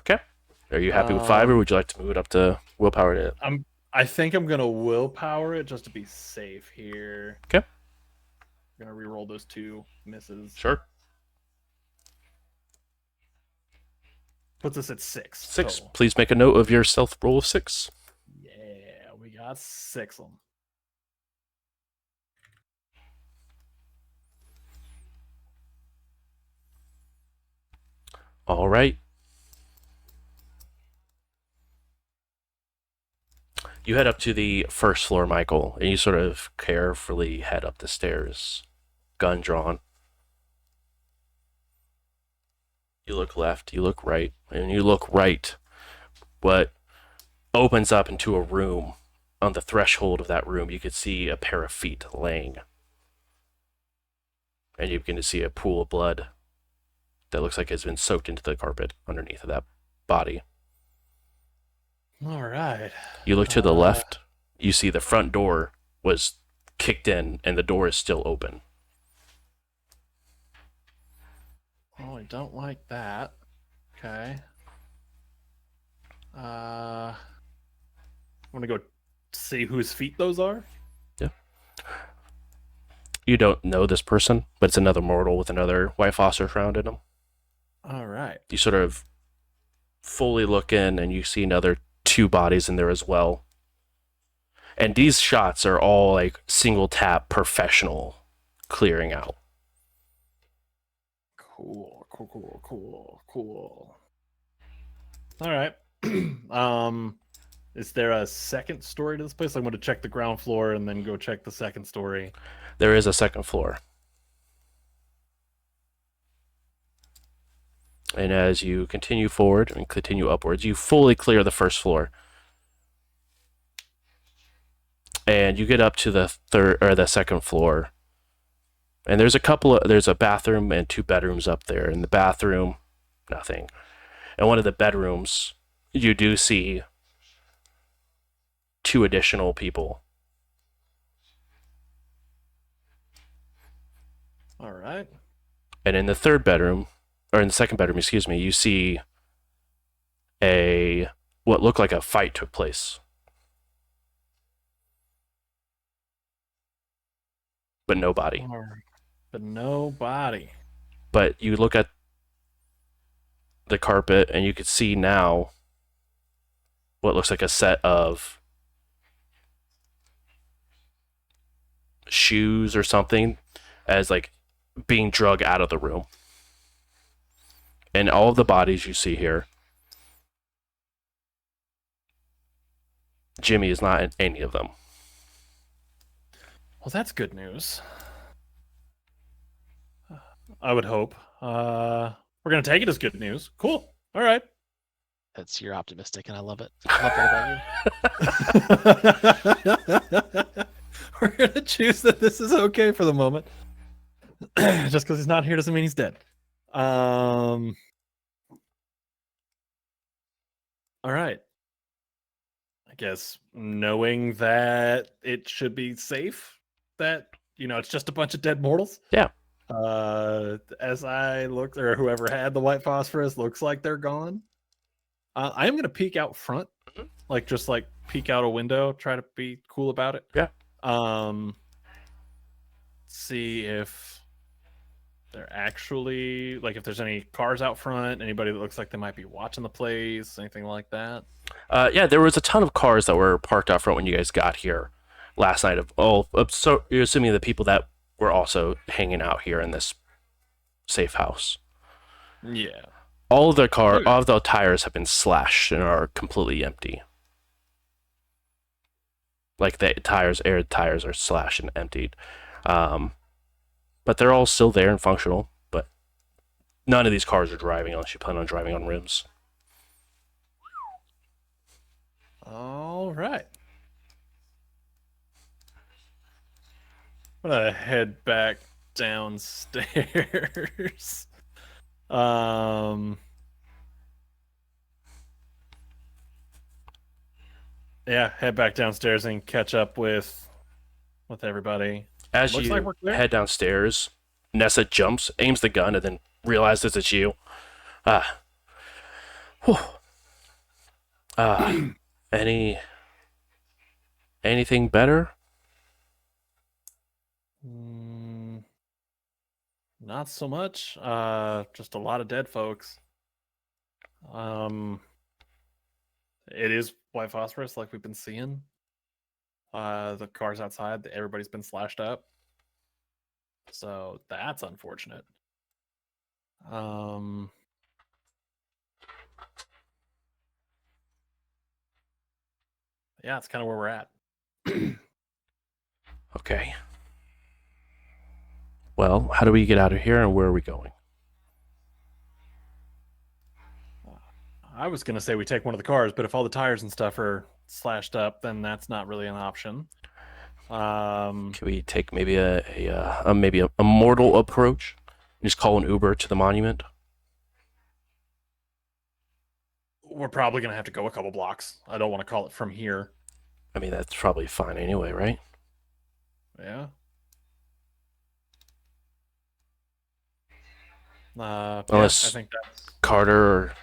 Speaker 2: Okay. Are you happy with 5, or would you like to move it up to willpower to it?
Speaker 1: I think I'm gonna willpower it just to be safe here.
Speaker 2: Okay.
Speaker 1: I'm gonna re-roll those 2 misses.
Speaker 2: Sure.
Speaker 1: Puts us at 6.
Speaker 2: 6.
Speaker 1: total.
Speaker 2: Please make a note of your stealth roll of 6.
Speaker 1: Yeah, we got 6 of them.
Speaker 2: All right. You head up to the first floor, Michael, and you sort of carefully head up the stairs, gun drawn. You look left, you look right, and you look right. What opens up into a room. On the threshold of that room, you could see a pair of feet laying. And you begin to see a pool of blood that looks like it's been soaked into the carpet underneath of that body.
Speaker 1: All right.
Speaker 2: You look to the left, you see the front door was kicked in and the door is still open.
Speaker 1: Oh, I don't like that. Okay. I want to go see whose feet those are.
Speaker 2: Yeah. You don't know this person, but it's another mortal with another white phosphorus round in him.
Speaker 1: All right.
Speaker 2: You sort of fully look in and you see another 2 bodies in there as well. And these shots are all like single tap professional clearing out.
Speaker 1: Cool. All right. Is there a second story to this place? I'm going to check the ground floor and then go check the second story.
Speaker 2: There is a second floor. And as you continue forward and continue upwards, you fully clear the first floor. And you get up to the second floor. And there's a bathroom and 2 bedrooms up there. In the bathroom, nothing. In one of the bedrooms, you do see 2 additional people.
Speaker 1: All right.
Speaker 2: And in the second bedroom, you see what looked like a fight took place. But no body. But you look at the carpet and you could see now what looks like a set of shoes or something as like being drug out of the room. And all of the bodies you see here, Jimmy is not in any of them.
Speaker 1: Well, that's good news. I would hope. We're going to take it as good news. Cool. All right.
Speaker 3: That's you're optimistic, and I love it. I love that about you.
Speaker 1: We're going to choose that this is okay for the moment. Just because he's not here doesn't mean he's dead. All right. I guess knowing that it should be safe, that, it's just a bunch of dead mortals.
Speaker 2: Yeah.
Speaker 1: As I looked, or whoever had the white phosphorus looks like they're gone. I am going to peek out front, just peek out a window, try to be cool about it.
Speaker 2: Yeah.
Speaker 1: See if they're actually, if there's any cars out front, anybody that looks like they might be watching the place, anything like that.
Speaker 2: Yeah, there was a ton of cars that were parked out front when you guys got here last night. So you're assuming the people that were also hanging out here in this safe house.
Speaker 1: Yeah.
Speaker 2: All of the tires have been slashed and are completely empty. Like the air tires are slashed and emptied. But they're all still there and functional. But none of these cars are driving unless you plan on driving on rims.
Speaker 1: All right. I'm gonna head back downstairs. Yeah, head back downstairs and catch up with everybody.
Speaker 2: As
Speaker 1: Looks
Speaker 2: you
Speaker 1: like we're clear.
Speaker 2: head downstairs, Nessa jumps, aims the gun, and then realizes it's you. Anything better?
Speaker 1: Not so much. Just a lot of dead folks. It is white phosphorus like we've been seeing. The cars outside, everybody's been slashed up. So that's unfortunate. Yeah, it's kind of where we're at.
Speaker 2: Okay. Well, how do we get out of here and where are we going?
Speaker 1: I was going to say we take one of the cars, but if all the tires and stuff are slashed up, then that's not really an option.
Speaker 2: Can we take maybe a mortal approach? Just call an Uber to the monument?
Speaker 1: We're probably going to have to go a couple blocks. I don't want to call it from here.
Speaker 2: I mean, that's probably fine anyway, right?
Speaker 1: Yeah.
Speaker 2: Unless
Speaker 1: yeah, I think that's...
Speaker 2: Carter or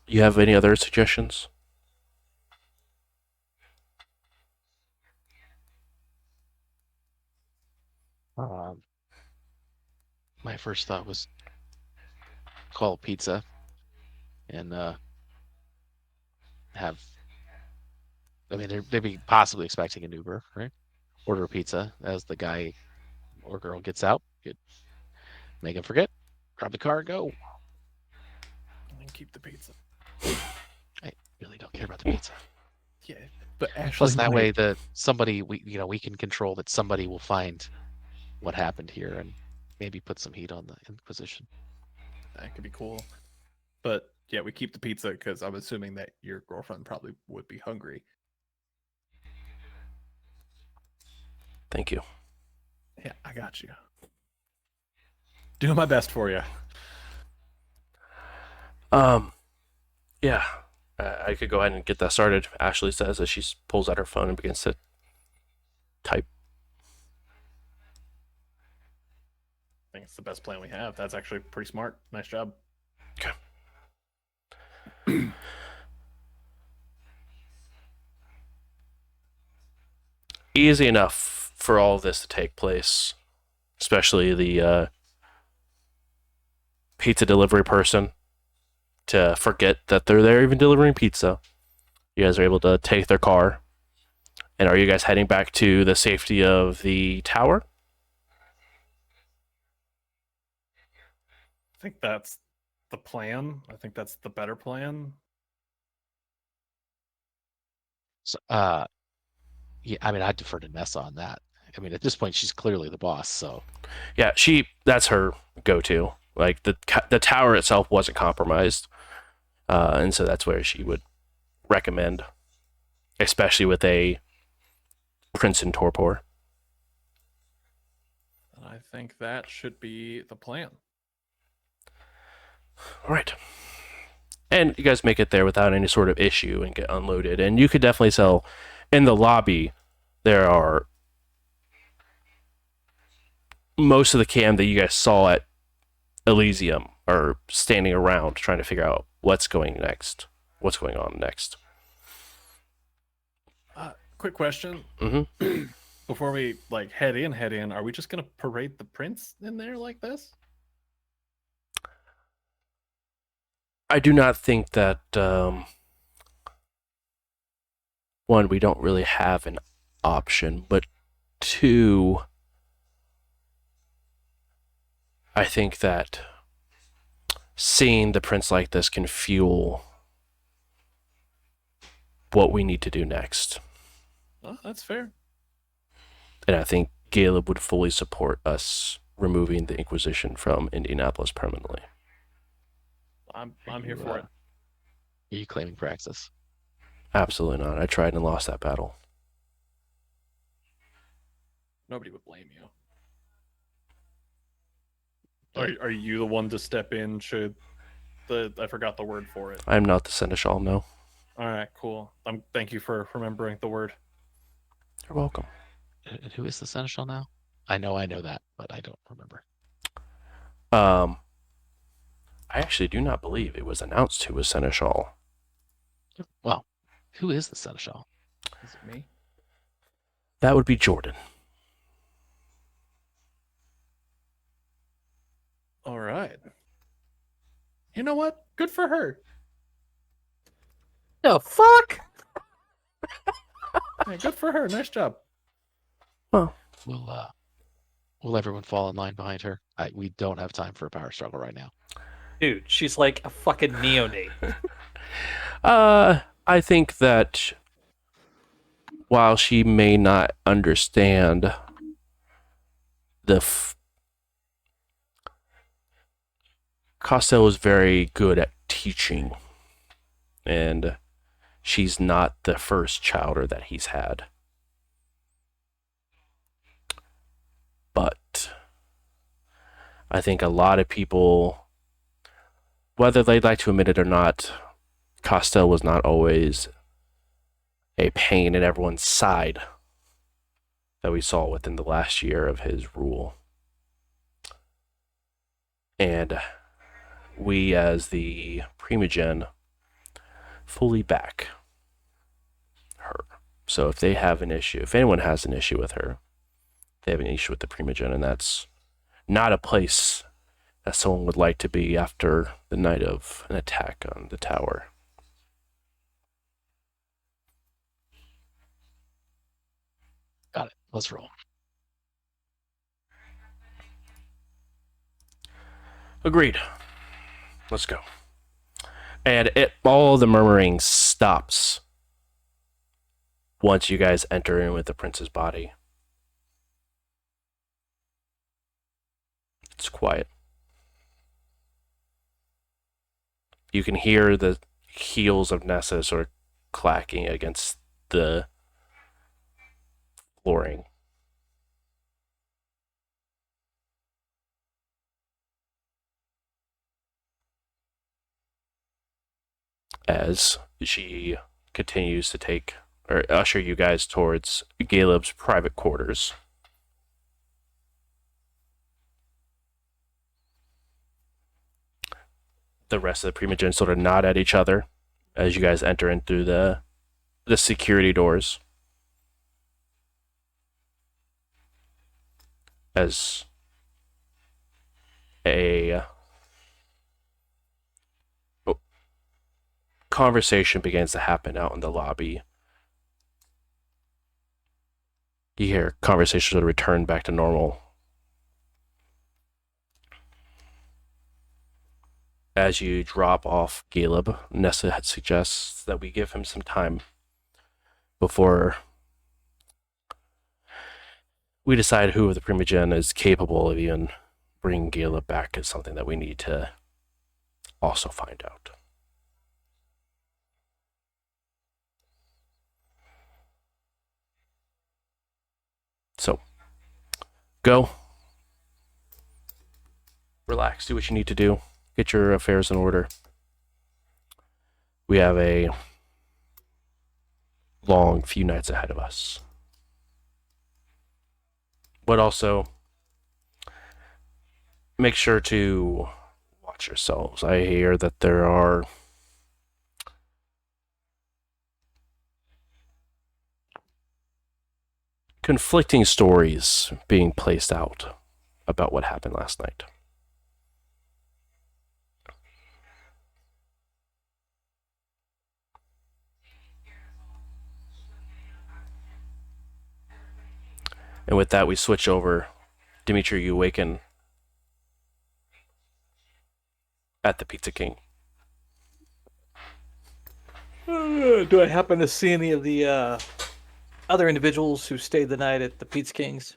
Speaker 2: you have any other suggestions?
Speaker 3: My first thought was call pizza and have I mean, they'd be possibly expecting an Uber, right? Order a pizza as the guy or girl gets out. Make him forget. Grab the car and go.
Speaker 1: And keep the pizza.
Speaker 3: I really don't care about the pizza.
Speaker 1: Yeah, but Ashley
Speaker 3: Plus, that way,
Speaker 1: might.
Speaker 3: we can control that somebody will find what happened here and maybe put some heat on the Inquisition.
Speaker 1: That could be cool. But yeah, we keep the pizza because I'm assuming that your girlfriend probably would be hungry.
Speaker 2: Thank you.
Speaker 1: Yeah, I got you. Doing my best for you.
Speaker 2: Yeah, I could go ahead and get that started. Ashley says as she pulls out her phone and begins to type.
Speaker 1: I think it's the best plan we have. That's actually pretty smart. Nice job.
Speaker 2: Okay. Easy enough for all of this to take place, especially the pizza delivery person to forget that they're there even delivering pizza. You guys are able to take their car. And are you guys heading back to the safety of the tower?
Speaker 1: I think that's the plan. I think that's the better plan.
Speaker 3: So, yeah, I mean, I defer to Nessa on that. I mean, at this point, she's clearly the boss. So,
Speaker 2: Yeah, that's her go-to. Like the tower itself wasn't compromised. And so that's where she would recommend, especially with a Prince in Torpor.
Speaker 1: And I think that should be the plan.
Speaker 2: All right. And you guys make it there without any sort of issue and get unloaded. And you could definitely tell in the lobby there are most of the cam that you guys saw at Elysium are standing around trying to figure out what's going on next.
Speaker 1: Quick question.
Speaker 2: Mm-hmm.
Speaker 1: Before we head in, are we just gonna parade the prince in there like this?
Speaker 2: I do not think that one, we don't really have an option, but two, I think that seeing the prince like this can fuel what we need to do next.
Speaker 1: Oh, that's fair.
Speaker 2: And I think Caleb would fully support us removing the Inquisition from Indianapolis permanently.
Speaker 1: I'm here for it.
Speaker 3: are you claiming Praxis?
Speaker 2: Absolutely not. I tried and lost that battle.
Speaker 1: Nobody would blame you. Are you the one to step in should I forgot the word for it.
Speaker 2: I'm not the Seneschal, no.
Speaker 1: All right, cool. Thank you for remembering the word.
Speaker 2: You're welcome.
Speaker 3: And who is the Seneschal now? I know that, but I don't remember.
Speaker 2: I actually do not believe it was announced who was Seneschal.
Speaker 3: Well, who is the Seneschal?
Speaker 1: Is it me?
Speaker 2: That would be Jordan.
Speaker 1: All right. You know what? Good for her.
Speaker 5: The fuck?
Speaker 1: Yeah, good for her. Nice job.
Speaker 2: Well,
Speaker 3: Will everyone fall in line behind her? We don't have time for a power struggle right now.
Speaker 5: Dude, she's like a fucking neonate.
Speaker 2: I think that while she may not understand Costello is very good at teaching, and she's not the first chowder that he's had. But I think a lot of people, whether they'd like to admit it or not, Costello was not always a pain in everyone's side that we saw within the last year of his rule. And we, as the Primogen, fully back her. So if they have an issue, if anyone has an issue with her, they have an issue with the Primogen, and that's not a place that someone would like to be after the night of an attack on the tower.
Speaker 3: Let's roll.
Speaker 2: Agreed. Let's go. And all the murmuring stops once you guys enter in with the prince's body. It's quiet. You can hear the heels of Nessa sort of clacking against the flooring. As she continues to take or usher you guys towards Caleb's private quarters. The rest of the Primogen sort of nod at each other as you guys enter in through the security doors. As a conversation begins to happen out in the lobby. You hear conversations sort of return back to normal. As you drop off Caleb, Nessa suggests that we give him some time before we decide who of the Primogen is capable of even bringing Caleb back is something that we need to also find out. So, go. Relax, do what you need to do. Get your affairs in order. We have a long few nights ahead of us. But also, make sure to watch yourselves. I hear that there are conflicting stories being placed out about what happened last night. And with that, we switch over. Dimitri, you awaken at the Pizza King.
Speaker 5: Do I happen to see any of the other individuals who stayed the night at the Pizza Kings?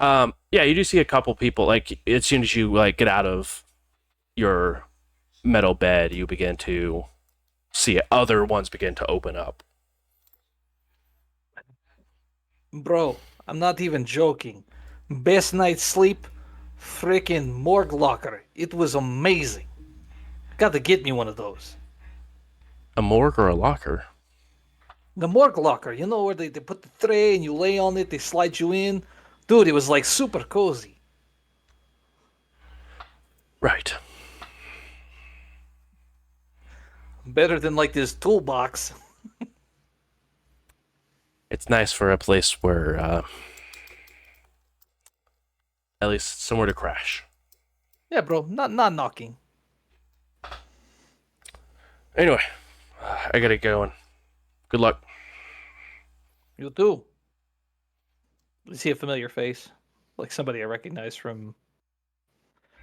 Speaker 2: Yeah, you do see a couple people. Like, as soon as you get out of your metal bed, you begin to see other ones begin to open up.
Speaker 5: Bro, I'm not even joking. Best night's sleep, freaking morgue locker. It was amazing. Got to get me one of those.
Speaker 2: A morgue or a locker?
Speaker 5: The morgue locker, you know, where they put the tray and you lay on it, they slide you in. Dude, it was like super cozy.
Speaker 2: Right.
Speaker 5: Better than like this toolbox.
Speaker 2: It's nice for a place where, at least somewhere to crash.
Speaker 5: Yeah, bro, not knocking.
Speaker 2: Anyway, I gotta go. Good luck.
Speaker 5: You too. You see a familiar face, like somebody I recognize from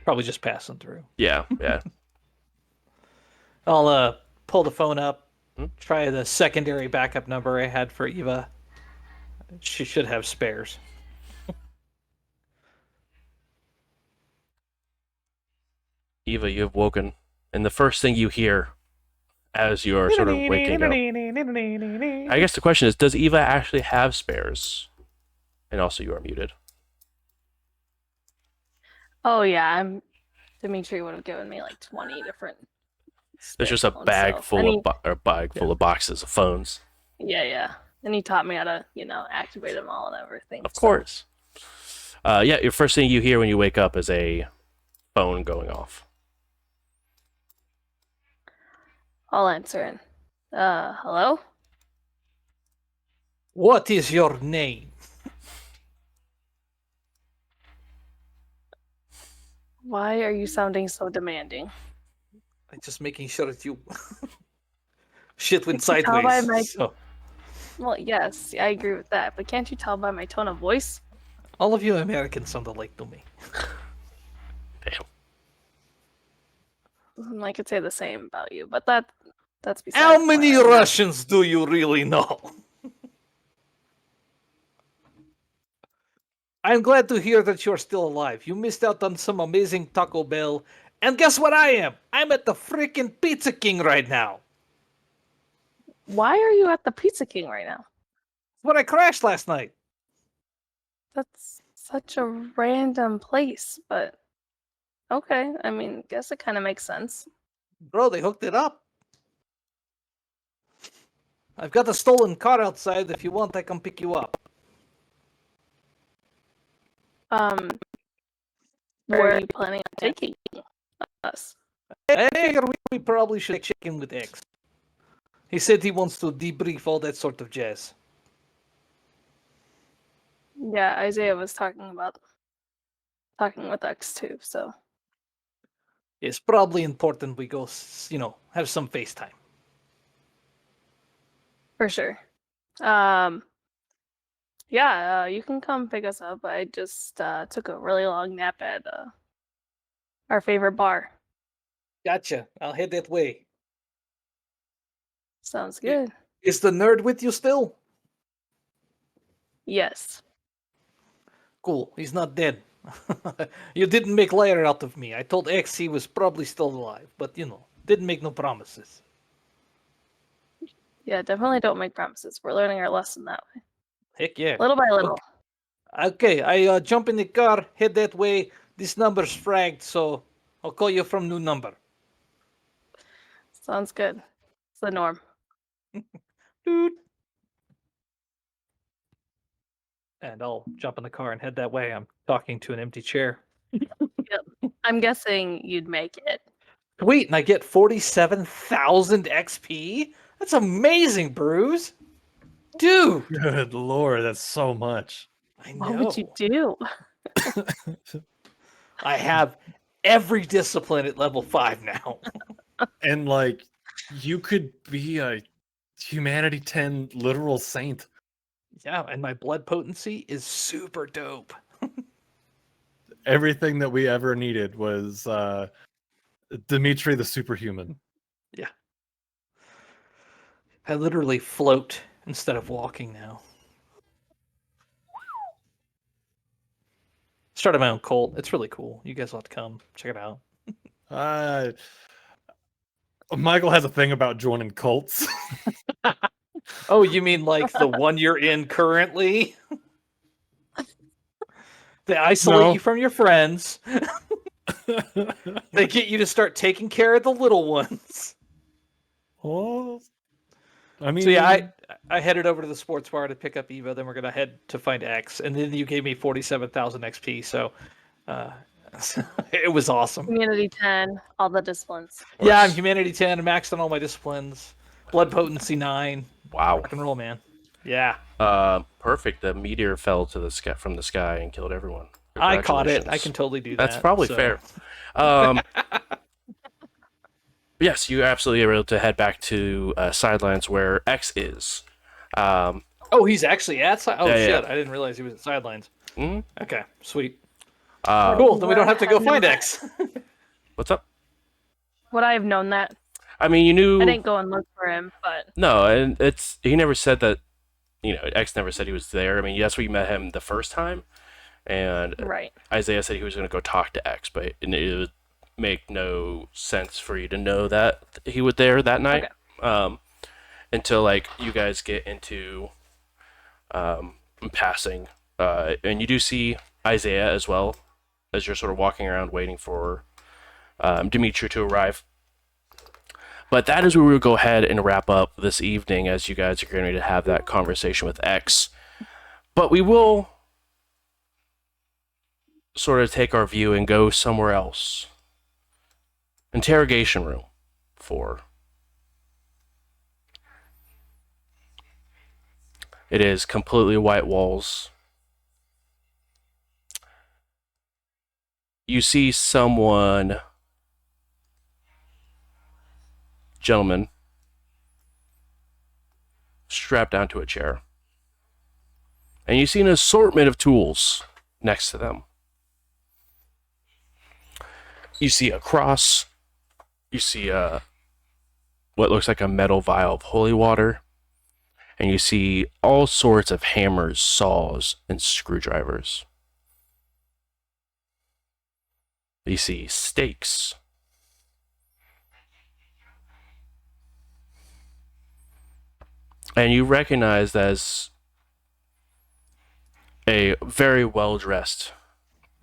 Speaker 5: probably just passing through.
Speaker 2: Yeah.
Speaker 5: I'll pull the phone up,
Speaker 2: Hmm?
Speaker 5: try the secondary backup number I had for Eva. She should have spares.
Speaker 2: Eva, you have woken, and the first thing you hear as you are sort of waking up. I guess the question is, does Eva actually have spares? And also, you are muted.
Speaker 4: Oh yeah, Dimitri would have given me like 20 different.
Speaker 2: There's just a
Speaker 4: spare
Speaker 2: bag
Speaker 4: phones,
Speaker 2: full
Speaker 4: so-
Speaker 2: of bag full of boxes of phones.
Speaker 4: Yeah. And he taught me how to, activate them all and everything.
Speaker 2: Of
Speaker 4: so-
Speaker 2: course. Yeah, your first thing you hear when you wake up is a phone going off.
Speaker 4: I'll answer it. Hello?
Speaker 5: What is your name?
Speaker 4: Why are you sounding so demanding?
Speaker 5: I'm just making sure that you shit went
Speaker 4: You can tell by
Speaker 5: sideways.
Speaker 4: my-
Speaker 5: So.
Speaker 4: Well, yes, I agree with that, but can't you tell by my tone of voice?
Speaker 5: All of you Americans sound alike to me.
Speaker 2: Damn.
Speaker 4: I could say the same about you, but that's besides
Speaker 5: How
Speaker 4: the
Speaker 5: many
Speaker 4: point.
Speaker 5: Russians do you really know? I'm glad to hear that you're still alive. You missed out on some amazing Taco Bell. And guess what I am? I'm at the freaking Pizza King right now.
Speaker 4: Why are you at the Pizza King right now?
Speaker 5: Where I crashed last night.
Speaker 4: That's such a random place, but okay. I mean, guess it kind of makes sense.
Speaker 5: Bro, they hooked it up. I've got a stolen car outside. If you want, I can pick you up.
Speaker 4: Um, where are you planning on taking us?
Speaker 5: I figure we probably should check in with X. He said he wants to debrief all that sort of jazz.
Speaker 4: Yeah, Isaiah was talking with X too, so
Speaker 5: It's probably important we go, have some FaceTime.
Speaker 4: for sure. Um, yeah, you can come pick us up. I just took a really long nap at our favorite bar.
Speaker 5: Gotcha. I'll head that way.
Speaker 4: Sounds good.
Speaker 5: Is the nerd with you still?
Speaker 4: Yes.
Speaker 5: Cool. He's not dead. You didn't make liar out of me. I told X he was probably still alive, but didn't make no promises.
Speaker 4: Yeah, definitely don't make promises. We're learning our lesson that way.
Speaker 5: Heck yeah.
Speaker 4: Little by little.
Speaker 5: Okay, I jump in the car, head that way. This number's fragged, so I'll call you from new number.
Speaker 4: Sounds good. It's the norm.
Speaker 5: Dude. And I'll jump in the car and head that way. I'm talking to an empty chair.
Speaker 4: I'm guessing you'd make it.
Speaker 5: Sweet, and I get 47,000 XP? That's amazing, Bruce. Dude,
Speaker 1: Good lord, that's so much.
Speaker 5: I know.
Speaker 4: What would you do?
Speaker 5: I have every discipline at level 5 now.
Speaker 1: And like, you could be a Humanity 10 literal saint.
Speaker 5: Yeah, and my blood potency is super dope.
Speaker 1: Everything that we ever needed was Dimitri the superhuman.
Speaker 5: Yeah. I literally float instead of walking now. Started my own cult. It's really cool. You guys ought to come check it out.
Speaker 1: Michael has a thing about joining cults.
Speaker 5: Oh, you mean like the one you're in currently? They isolate you from your friends. They get you to start taking care of the little ones.
Speaker 1: Well, I mean,
Speaker 5: So yeah, I headed over to the sports bar to pick up Eva. Then we're gonna head to find X, and then you gave me 47,000 XP. So it was awesome.
Speaker 4: Community 10, all the disciplines.
Speaker 5: Yeah, I'm Humanity 10. I'm maxed on all my disciplines. Blood potency 9.
Speaker 2: Wow.
Speaker 5: Rock and roll, man. Yeah.
Speaker 2: Perfect. The meteor fell to the sky from the sky and killed everyone.
Speaker 5: I caught it. I
Speaker 2: Congratulations.
Speaker 5: can totally do that.
Speaker 2: That's probably
Speaker 5: so.
Speaker 2: fair. Yes, you absolutely are able to head back to sidelines where X is.
Speaker 5: Oh, he's actually at Oh,
Speaker 2: Yeah,
Speaker 5: shit.
Speaker 2: yeah.
Speaker 5: I didn't realize he was at sidelines.
Speaker 2: Mhm.
Speaker 5: Okay, sweet.
Speaker 2: Uh,
Speaker 5: Cool. Then we don't have to go
Speaker 4: Would I have
Speaker 5: find
Speaker 4: known
Speaker 5: X.
Speaker 2: What's up?
Speaker 4: Would I have known that?
Speaker 2: I mean, you knew.
Speaker 4: I didn't go and look for him, but
Speaker 2: No, and he never said that. X never said he was there. I mean, that's where you met him the first time, and
Speaker 4: right.
Speaker 2: Isaiah said he was going to go talk to X, but it would make no sense for you to know that he was there that night.
Speaker 4: Okay.
Speaker 2: Until like you guys get into passing, and you do see Isaiah as well as you're sort of walking around waiting for Dimitri to arrive. But that is where we'll go ahead and wrap up this evening as you guys are going to have that conversation with X. But we will sort of take our view and go somewhere else. Interrogation room 4. It is completely white walls. You see someone, gentleman, strapped down to a chair. And you see an assortment of tools next to them. You see a cross. You see what looks like a metal vial of holy water. And you see all sorts of hammers, saws, and screwdrivers. You see stakes. And you recognize as a very well-dressed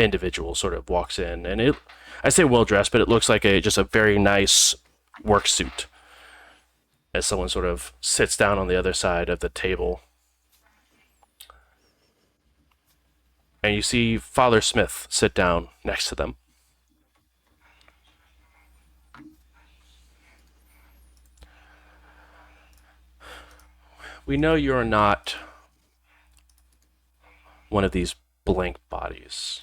Speaker 2: individual sort of walks in. And I say well-dressed, but it looks like just a very nice work suit. As someone sort of sits down on the other side of the table. And you see Father Smith sit down next to them. We know you're not one of these blank bodies.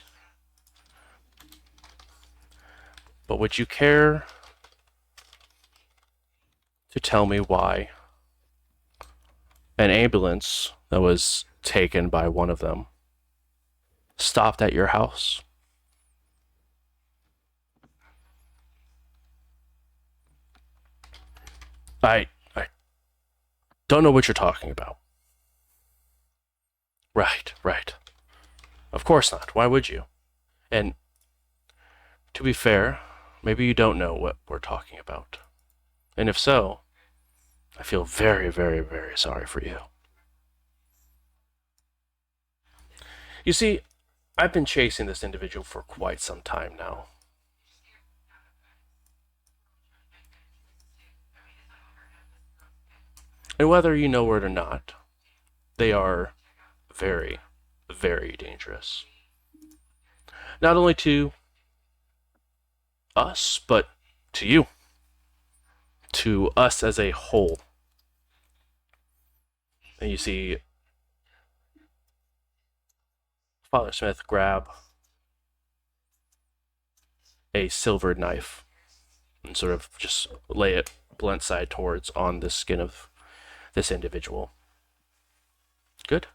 Speaker 2: But would you care to tell me why an ambulance that was taken by one of them stopped at your house? I don't know what you're talking about. Right. Of course not. Why would you? And to be fair, maybe you don't know what we're talking about. And if so, I feel very, very, very sorry for you. You see, I've been chasing this individual for quite some time now. And whether you know it or not, they are very, very dangerous. Not only to us, but to you. To us as a whole. And you see Father Smith grab a silvered knife and sort of just lay it blunt side towards on the skin of this individual. Good.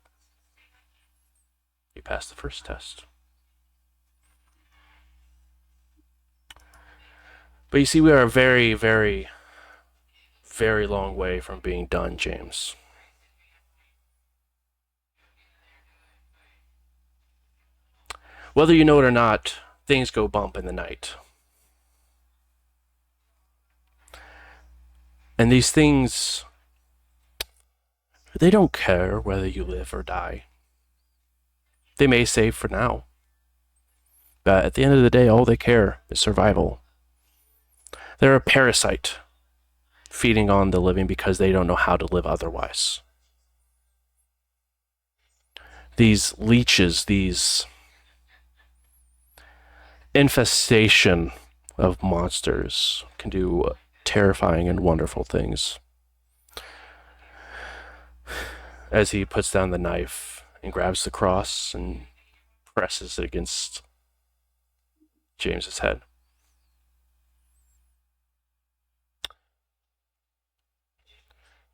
Speaker 2: You passed the first test. But you see, we are a very, very, very long way from being done, James. Whether you know it or not, things go bump in the night. And these things, they don't care whether you live or die. They may save for now. But at the end of the day, all they care is survival. They're a parasite, feeding on the living because they don't know how to live otherwise. These leeches, these infestation of monsters can do terrifying and wonderful things. As he puts down the knife and grabs the cross and presses it against James's head.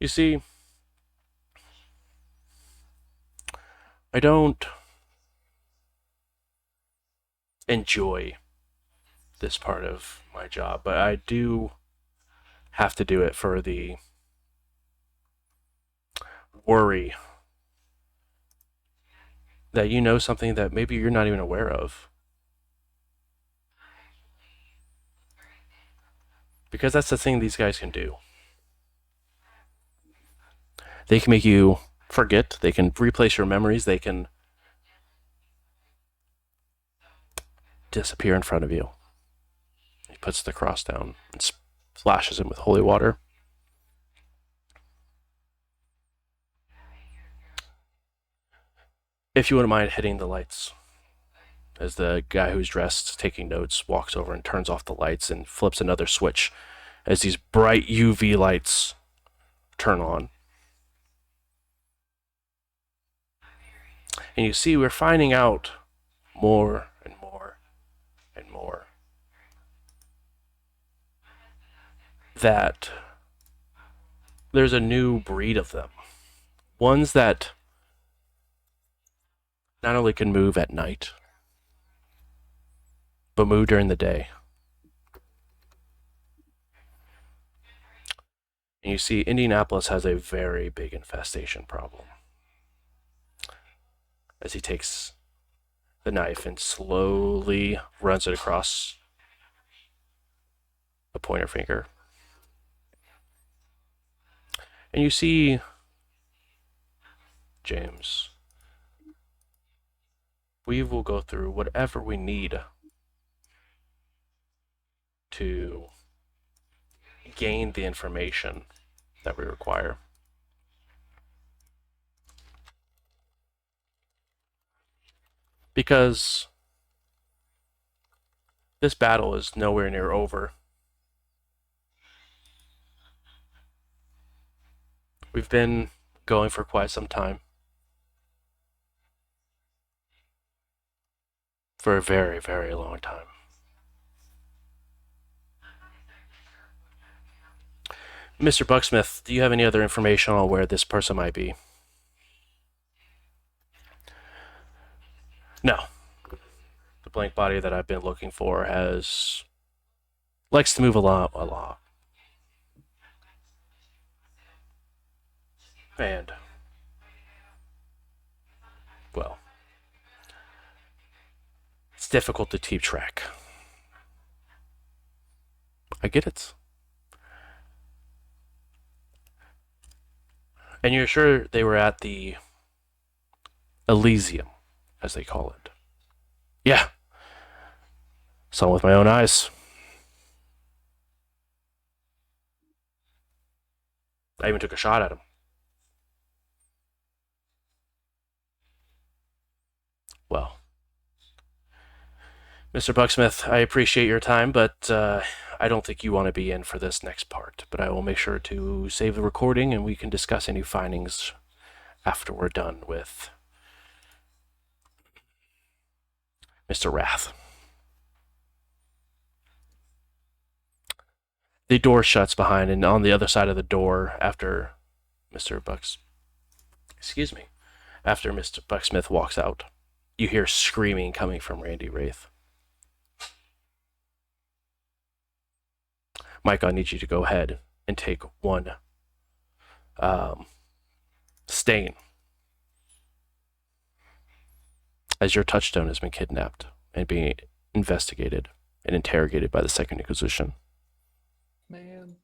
Speaker 2: You see, I don't enjoy this part of my job, but I do have to do it for the worry that you know something that maybe you're not even aware of. Because that's the thing these guys can do. They can make you forget, they can replace your memories, they can disappear in front of you. He puts the cross down and splashes him with holy water. If you wouldn't mind hitting the lights. As the guy who's dressed, taking notes, walks over and turns off the lights and flips another switch as these bright UV lights turn on. And you see, we're finding out more and more and more that there's a new breed of them Ones that not only can move at night, but move during the day. And you see, Indianapolis has a very big infestation problem. As he takes the knife and slowly runs it across the pointer finger. And you see, James, we will go through whatever we need to gain the information that we require. Because this battle is nowhere near over. We've been going for quite some time. For a very, very long time. Mr. Bucksmith, do you have any other information on where this person might be? No. The blank body that I've been looking for likes to move a lot. And, well, it's difficult to keep track. I get it. And you're sure they were at the Elysium, as they call it? Yeah. Saw it with my own eyes. I even took a shot at him. Well, Mr. Bucksmith, I appreciate your time, but I don't think you want to be in for this next part. But I will make sure to save the recording and we can discuss any findings after we're done with Mr. Wrath. The door shuts behind, and on the other side of the door, after Mr. Bucksmith walks out, you hear screaming coming from Randy Wraith. Mike, I need you to go ahead and take one stain, as your touchstone has been kidnapped and being investigated and interrogated by the Second Inquisition.
Speaker 1: Man,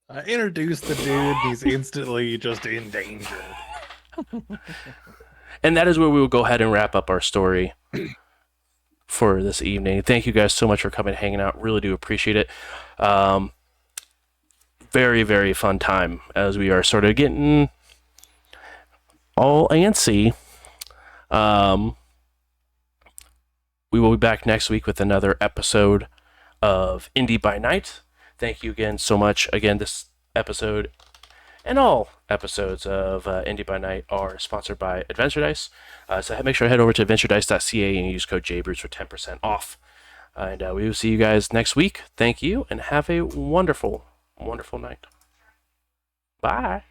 Speaker 1: I introduced the dude. He's instantly just in danger.
Speaker 2: And that is where we will go ahead and wrap up our story for this evening. Thank you guys so much for coming and hanging out. Really do appreciate it. Very, very fun time as we are sort of getting all antsy. We will be back next week with another episode of Indy by Night. Thank you again so much. Again, this episode and all episodes of Indy by Night are sponsored by Adventure Dice. So make sure to head over to adventuredice.ca and use code JBRUCE for 10% off. And we will see you guys next week. Thank you, and have a wonderful, wonderful night. Bye.